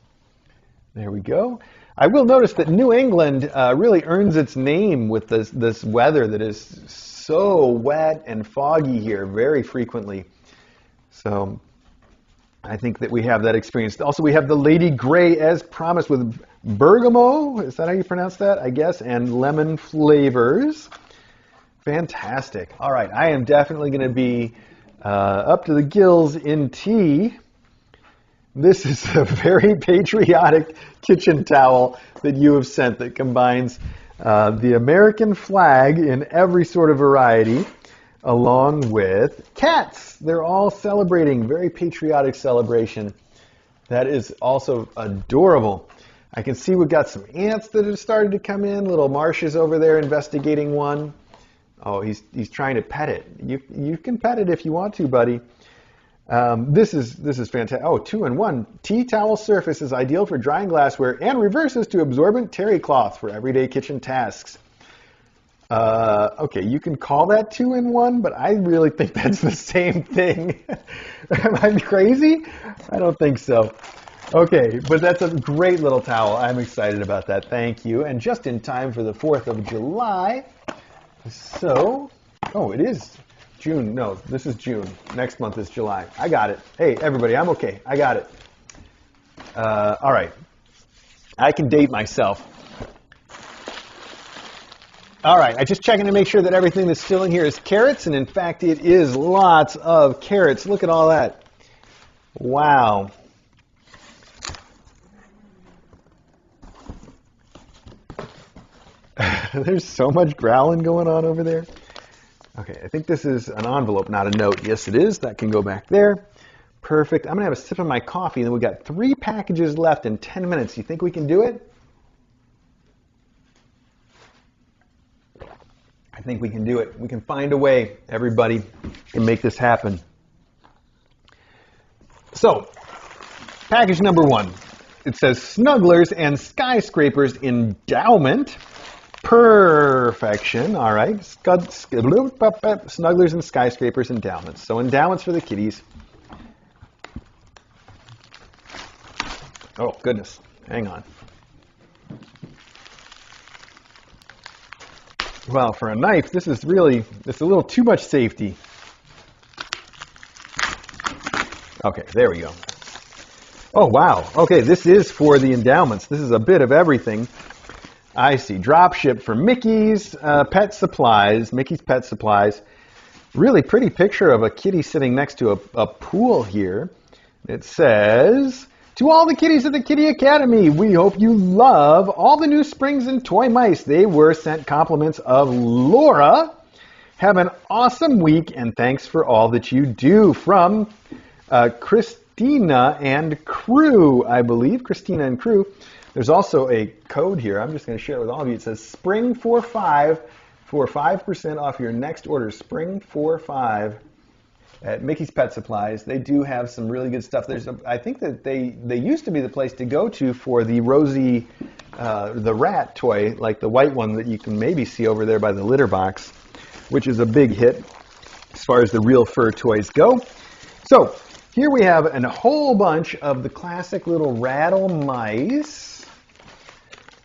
There we go. I will notice that New England really earns its name with this weather that is so wet and foggy here very frequently. So I think that we have that experience. Also, we have the Lady Grey as promised with bergamot. Is that how you pronounce that? I guess. And lemon flavors. Fantastic. All right. I am definitely going to be up to the gills in tea. This is a very patriotic kitchen towel that you have sent that combines the American flag in every sort of variety, along with cats. They're all celebrating, very patriotic celebration. That is also adorable. I can see we've got some ants that have started to come in. Little Marsh is over there investigating one. Oh, he's trying to pet it. You can pet it if you want to, buddy. This is fantastic. Oh, 2-in-1. Tea towel surface is ideal for drying glassware and reverses to absorbent terry cloth for everyday kitchen tasks. Okay, you can call that 2-in-1, but I really think that's the same thing. Am I crazy? I don't think so. Okay, but that's a great little towel. I'm excited about that. Thank you. And just in time for the 4th of July. So, oh, it is June. No, this is June. Next month is July. I got it. Hey, everybody, I'm okay. I got it. All right. I can date myself. All right, I'm just checking to make sure that everything that's still in here is carrots, and in fact, it is lots of carrots. Look at all that. Wow. There's so much growling going on over there. Okay, I think this is an envelope, not a note. Yes, it is. That can go back there. Perfect. I'm going to have a sip of my coffee, and then we've got 3 packages left in 10 minutes. You think we can do it? I think we can do it. We can find a way, everybody, to make this happen. So, package number 1. It says Snugglers and Skyscrapers Endowment. Perfection. All right. Snugglers and Skyscrapers Endowments. So endowments for the kitties. Oh, goodness. Hang on. Well, for a knife, this is really, it's a little too much safety. Okay, there we go. Oh, wow. Okay, this is for the endowments. This is a bit of everything. I see. Drop ship for Mickey's Pet Supplies. Mickey's Pet Supplies. Really pretty picture of a kitty sitting next to a pool here. It says, to all the kitties at the Kitty Academy, we hope you love all the new springs and toy mice. They were sent compliments of Laura. Have an awesome week, and thanks for all that you do. From Christina and crew, I believe. Christina and crew. There's also a code here. I'm just going to share it with all of you. It says SPRING45 for 5% off your next order. SPRING45 at Mickey's Pet Supplies. They do have some really good stuff. I think that they used to be the place to go to for the Rosie the rat toy, like the white one that you can maybe see over there by the litter box, which is a big hit as far as the real fur toys go. So here we have a whole bunch of the classic little rattle mice.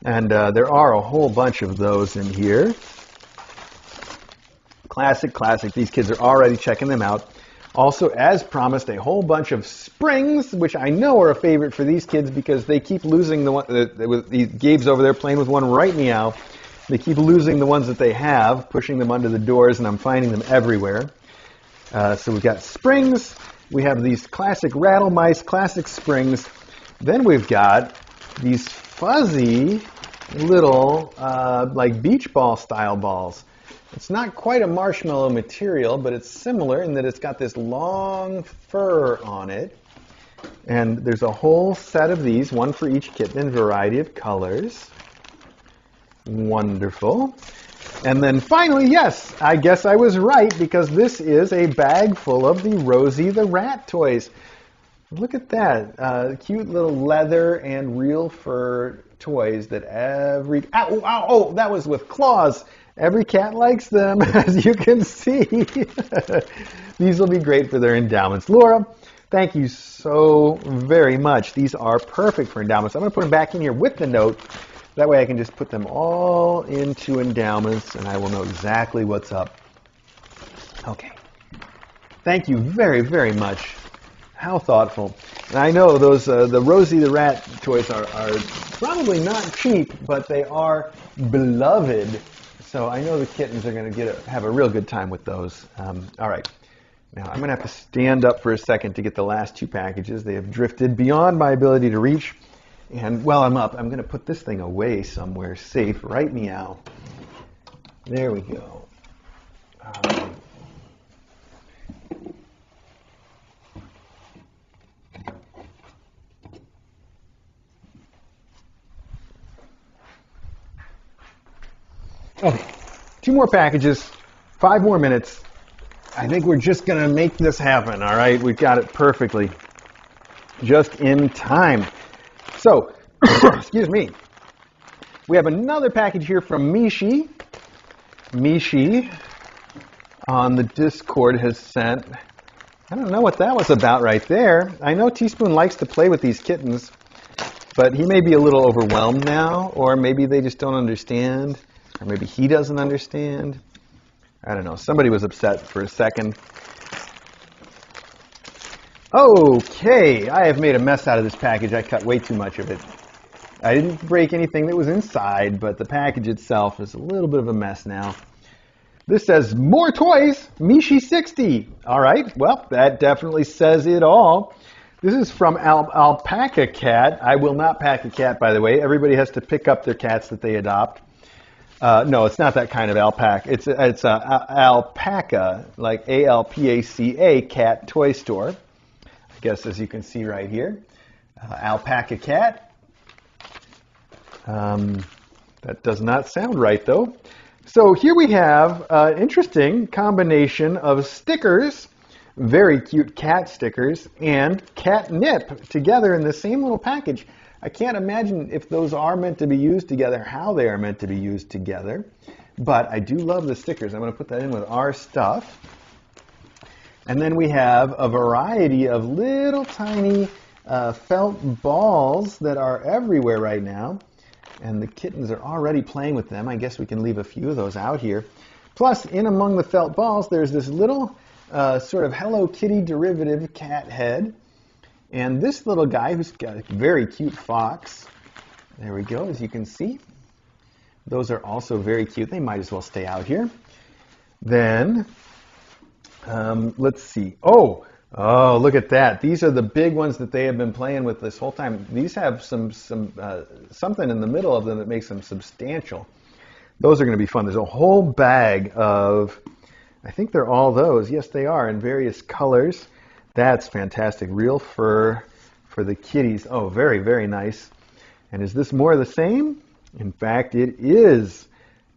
And there are a whole bunch of those in here. Classic, classic. These kids are already checking them out. Also, as promised, a whole bunch of springs, which I know are a favorite for these kids because they keep losing the one. Gabe's over there playing with one right meow. They keep losing the ones that they have, pushing them under the doors, and I'm finding them everywhere. So we've got springs. We have these classic rattle mice, classic springs. Then we've got these fuzzy little like beach ball style balls. It's not quite a marshmallow material, but it's similar in that it's got this long fur on it. And there's a whole set of these, one for each kitten in a variety of colors. Wonderful. And then finally, yes, I guess I was right because this is a bag full of the Rosie the Rat toys. Look at that. Cute little leather and real fur toys that every... Ow, ow, oh, that was with claws. Every cat likes them, as you can see. These will be great for their endowments. Laura, thank you so very much. These are perfect for endowments. I'm going to put them back in here with the note. That way I can just put them all into endowments, and I will know exactly what's up. Okay. Thank you very, very much. How thoughtful. And I know those the Rosie the Rat toys are probably not cheap, but they are beloved. So I know the kittens are going to have a real good time with those. All right. Now I'm going to have to stand up for a second to get the last two packages. They have drifted beyond my ability to reach. And while I'm up, I'm going to put this thing away somewhere safe. Right meow. There we go. Okay, 2 more packages, 5 more minutes. I think we're just going to make this happen, all right? We've got it perfectly. Just in time. So, excuse me. We have another package here from Mishi. Mishi on the Discord has sent... I don't know what that was about right there. I know Teaspoon likes to play with these kittens, but he may be a little overwhelmed now, or maybe they just don't understand. Or maybe he doesn't understand. I don't know. Somebody was upset for a second. Okay, I have made a mess out of this package. I cut way too much of it. I didn't break anything that was inside, but the package itself is a little bit of a mess now. This says, more toys, Mishi 60. All right, well, that definitely says it all. This is from Alpaca Cat. I will not pack a cat, by the way. Everybody has to pick up their cats that they adopt. No, it's not that kind of alpaca. It's alpaca, like A-L-P-A-C-A, cat toy store. I guess as you can see right here. Alpaca Cat. That does not sound right, though. So here we have an interesting combination of stickers, very cute cat stickers, and catnip together in the same little package. I can't imagine if those are meant to be used together, how they are meant to be used together. But I do love the stickers. I'm going to put that in with our stuff. And then we have a variety of little tiny felt balls that are everywhere right now. And the kittens are already playing with them. I guess we can leave a few of those out here. Plus, in among the felt balls, there's this little sort of Hello Kitty derivative cat head. And this little guy who's got a very cute fox. There we go, as you can see. Those are also very cute. They might as well stay out here. Then, let's see. Oh, look at that. These are the big ones that they have been playing with this whole time. These have something in the middle of them that makes them substantial. Those are going to be fun. There's a whole bag of, I think they're all those. Yes, they are, in various colors. That's fantastic. Real fur for the kitties. Oh, very, very nice. And is this more of the same? In fact, it is.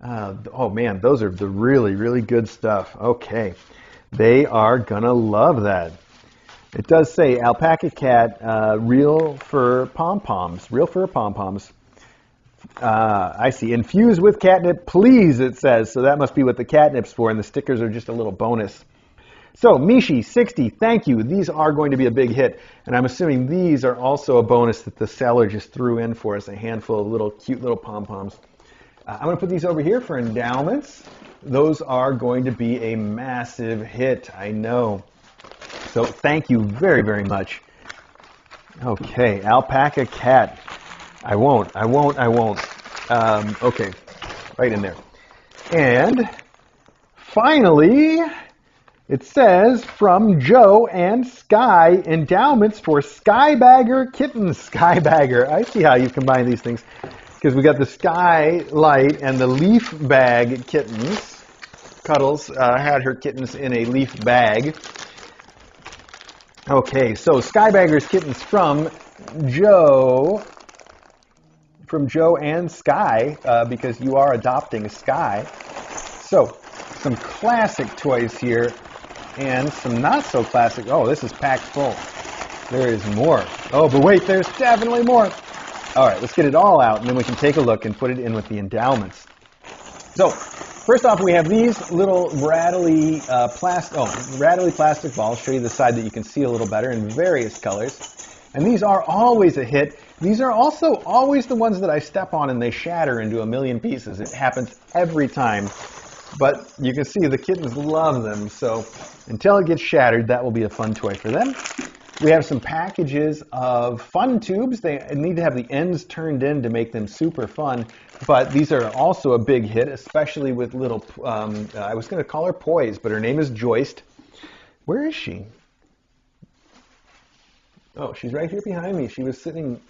Oh, man, those are the really, really good stuff. Okay. They are going to love that. It does say Alpaca Cat, real fur pom-poms. Real fur pom-poms. I see. Infused with catnip, please, it says. So that must be what the catnip's for, and the stickers are just a little bonus. So, Mishi, 60, thank you. These are going to be a big hit. And I'm assuming these are also a bonus that the seller just threw in for us, a handful of little cute little pom-poms. I'm going to put these over here for endowments. Those are going to be a massive hit, I know. So, thank you very, very much. Okay, Alpaca Cat. I won't. Okay, right in there. And finally, it says, from Joe and Sky, endowments for Skybagger kittens. Skybagger. I see how you combine these things. Because we got the Skylight and the Leaf Bag kittens. Cuddles had her kittens in a leaf bag. Okay, so Skybagger's kittens from Joe. from Joe and Sky because you are adopting Sky. So, some classic toys here and some not so classic. Oh, this is packed full. There is more. Oh, but wait, there's definitely more. All right, let's get it all out, and then we can take a look and put it in with the endowments. So, first off, we have these little rattly plastic balls. I'll show you the side that you can see a little better in various colors. And these are always a hit. These are also always the ones that I step on and they shatter into a million pieces. It happens every time. But you can see the kittens love them, so until it gets shattered, that will be a fun toy for them. We have some packages of fun tubes. They need to have the ends turned in to make them super fun, but these are also a big hit, especially with little, I was going to call her Poise, but her name is Joyce. Where is she? Oh, she's right here behind me. She was sitting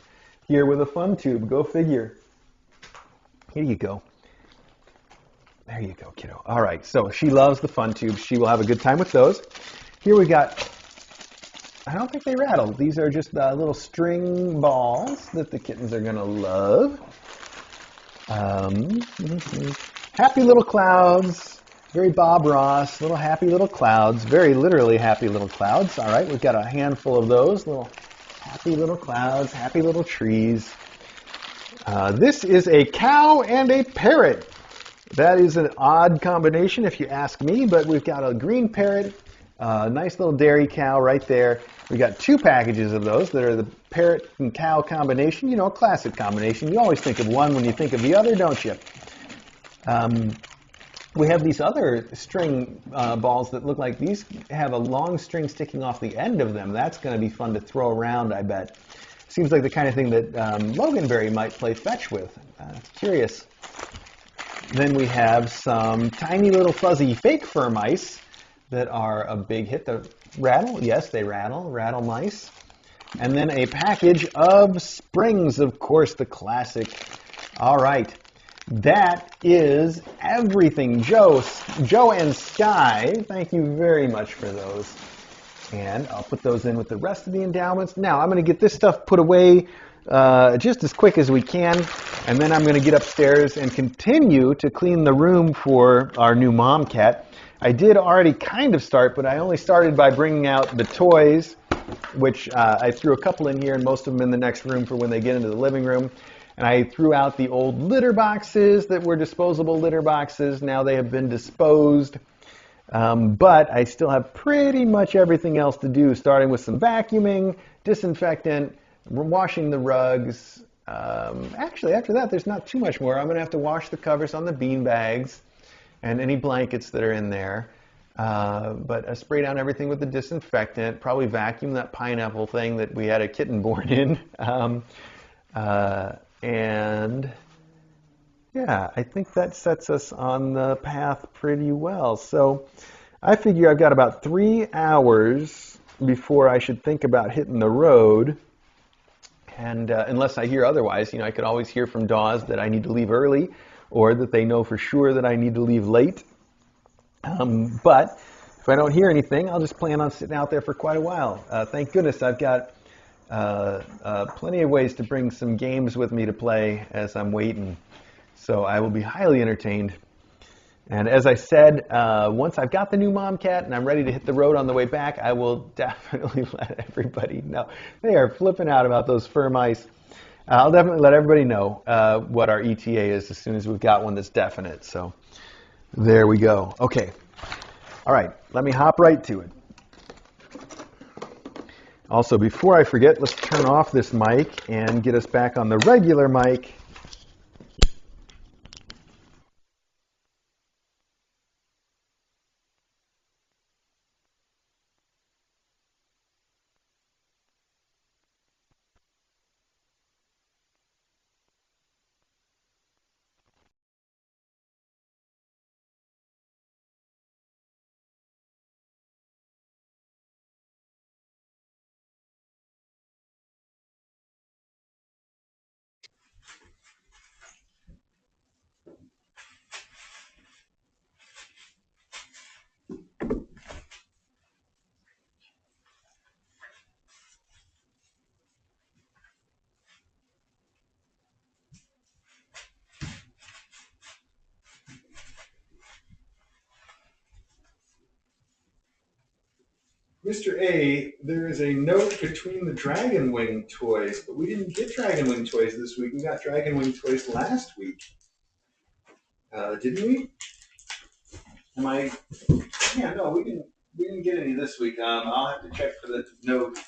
here with a fun tube. Go figure. Here you go. There you go, kiddo. All right, so she loves the fun tubes. She will have a good time with those. Here we got, I don't think they rattle. These are just little string balls that the kittens are going to love. Happy little clouds. Very Bob Ross. Little happy little clouds. Very literally happy little clouds. All right, we've got a handful of those. Little happy little clouds, happy little trees. This is a cow and a parrot. That is an odd combination if you ask me, but we've got a green parrot, a nice little dairy cow right there. We got two packages of those that are the parrot and cow combination, you know, a classic combination. You always think of one when you think of the other, don't you? We have these other string balls that look like these have a long string sticking off the end of them. That's going to be fun to throw around, I bet. Seems like the kind of thing that Loganberry might play fetch with. Curious. Then we have some tiny little fuzzy fake fur mice that are a big hit. The rattle, yes, they rattle, rattle mice. And then a package of springs, of course, the classic. All right, that is everything. Joe and Sky, thank you very much for those. And I'll put those in with the rest of the endowments. Now, I'm going to get this stuff put away just as quick as we can, and then I'm going to get upstairs and continue to clean the room for our new mom cat. I did already kind of start, but I only started by bringing out the toys, which I threw a couple in here and most of them in the next room for when they get into the living room. And I threw out the old litter boxes that were disposable litter boxes. Now they have been disposed. But I still have pretty much everything else to do, starting with some vacuuming, disinfectant, washing the rugs. Actually, after that, there's not too much more. I'm going to have to wash the covers on the bean bags and any blankets that are in there. But I spray down everything with the disinfectant, probably vacuum that pineapple thing that we had a kitten born in. And yeah, I think that sets us on the path pretty well. So I figure I've got about 3 hours before I should think about hitting the road. And unless I hear otherwise, you know, I could always hear from Dawes that I need to leave early or that they know for sure that I need to leave late. But if I don't hear anything, I'll just plan on sitting out there for quite a while. Thank goodness I've got plenty of ways to bring some games with me to play as I'm waiting. So I will be highly entertained. And as I said, once I've got the new mom cat and I'm ready to hit the road on the way back, I will definitely let everybody know. They are flipping out about those fur mice. I'll definitely let everybody know what our ETA is as soon as we've got one that's definite. So there we go. Okay. All right. Let me hop right to it. Also, before I forget, let's turn off this mic and get us back on the regular mic. Mr. A, there is a note between the Dragon Wing toys, but we didn't get Dragon Wing toys this week. We got Dragon Wing toys last week. Didn't we? Am I? Yeah, no, we didn't. We didn't get any this week. I'll have to check for the note.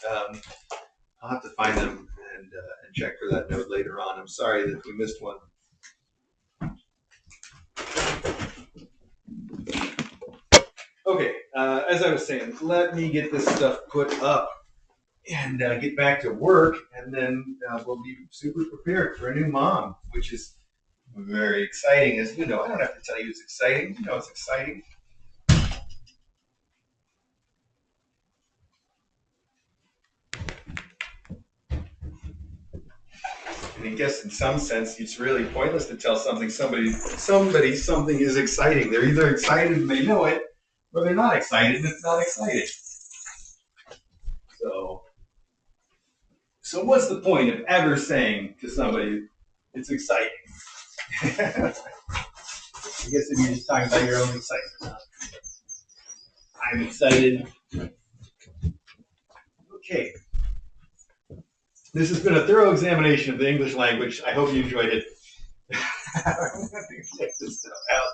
I'll have to find them and check for that note later on. I'm sorry that we missed one. Okay, as I was saying, let me get this stuff put up and get back to work, and then we'll be super prepared for a new mom, which is very exciting. As you know, I don't have to tell you it's exciting. You know it's exciting. And I guess in some sense, it's really pointless to tell somebody something is exciting. They're either excited and they know it, or they're not excited and it's not exciting. So what's the point of ever saying to somebody, it's exciting? I guess if you're just talking about your own excitement. Huh? I'm excited. Okay. This has been a thorough examination of the English language. I hope you enjoyed it. I'm going to check this stuff out.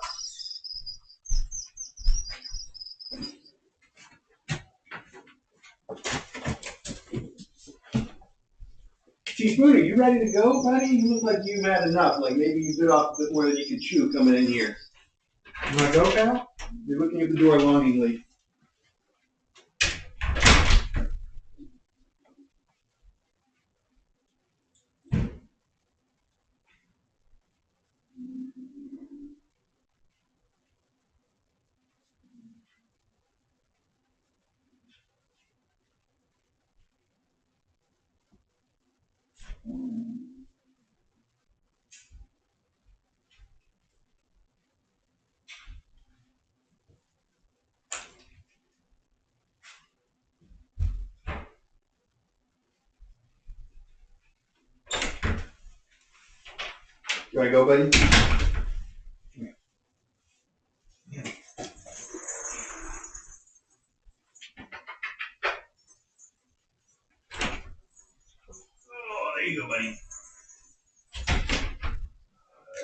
Teaspoon, are you ready to go, buddy? You look like you've had enough. Like maybe you bit off a bit more than you can chew coming in here. You want to go, pal? You're looking at the door longingly. You want to go, buddy? Oh, there you go, buddy.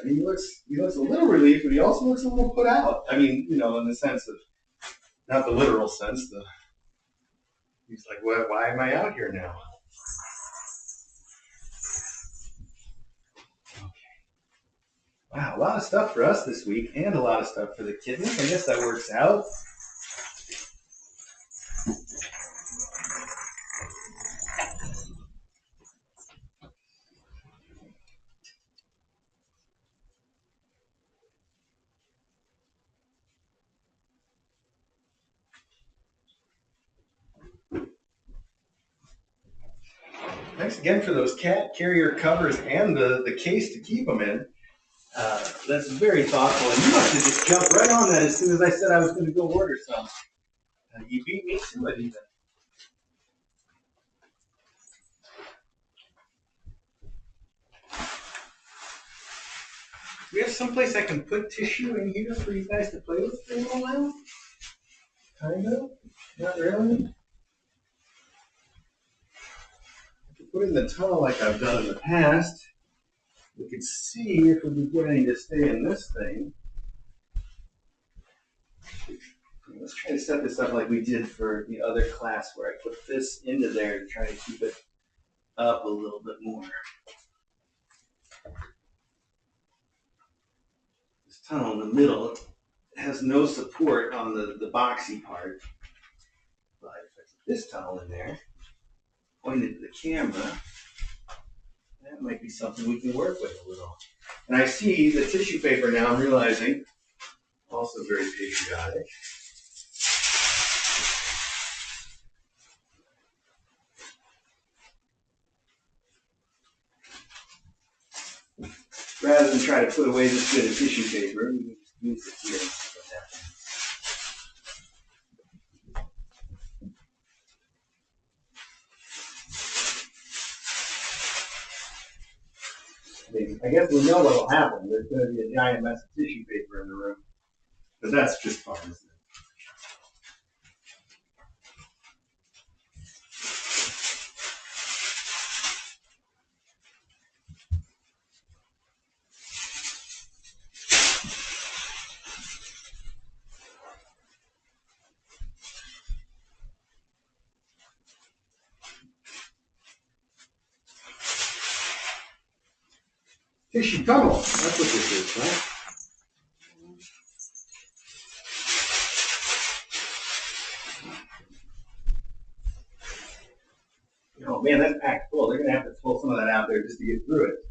He looks a little relieved, but he also looks a little put out. I mean, you know, in the sense of, not the literal sense. He's like, well, why am I out here now? Okay. Wow, a lot of stuff for us this week, and a lot of stuff for the kittens. I guess that works out. Thanks again for those cat carrier covers and the case to keep them in. That's very thoughtful. And you must have just jumped right on that as soon as I said I was going to go order some. You beat me to it, even. Do we have someplace I can put tissue in here for you guys to play with for a little while? Kind of. Not really. Put in the tunnel like I've done in the past. We could see if we can get any to stay in this thing. Let's try to set this up like we did for the other class where I put this into there to try to keep it up a little bit more. This tunnel in the middle has no support on the boxy part. But if I put this tunnel in there, pointed to the camera, that might be something we can work with a little. And I see the tissue paper now, I'm realizing, also very patriotic. Rather than try to put away this bit of tissue paper, we can just use it here. I guess we know what will happen. There's going to be a giant mess of tissue paper in the room. But that's just fun, isn't it? tissue tunnel. That's what this is, right? Oh man, that's packed full. They're gonna have to pull some of that out there just to get through it.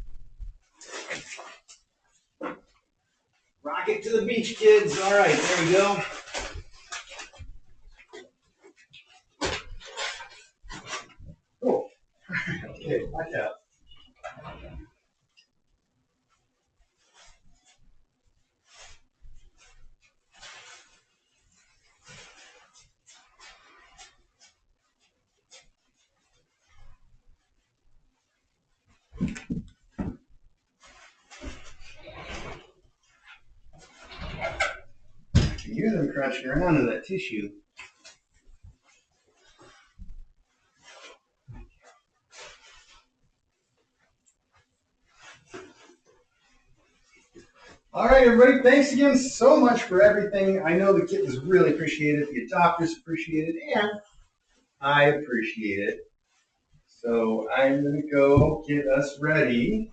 Rocket to the beach, kids. All right, there we go. Oh, okay, watch out. I can hear them crunching around in that tissue. All right, everybody, thanks again so much for everything. I know the kittens really appreciate it, the adopters appreciate it, and I appreciate it. So I'm going to go get us ready.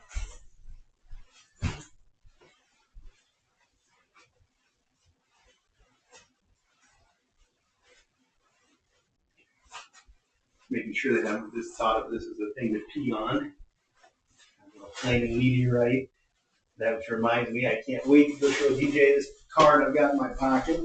Making sure that I'm just thought of this as a thing to pee on. A flaming meteorite. That which reminds me, I can't wait to go show DJ this card I've got in my pocket.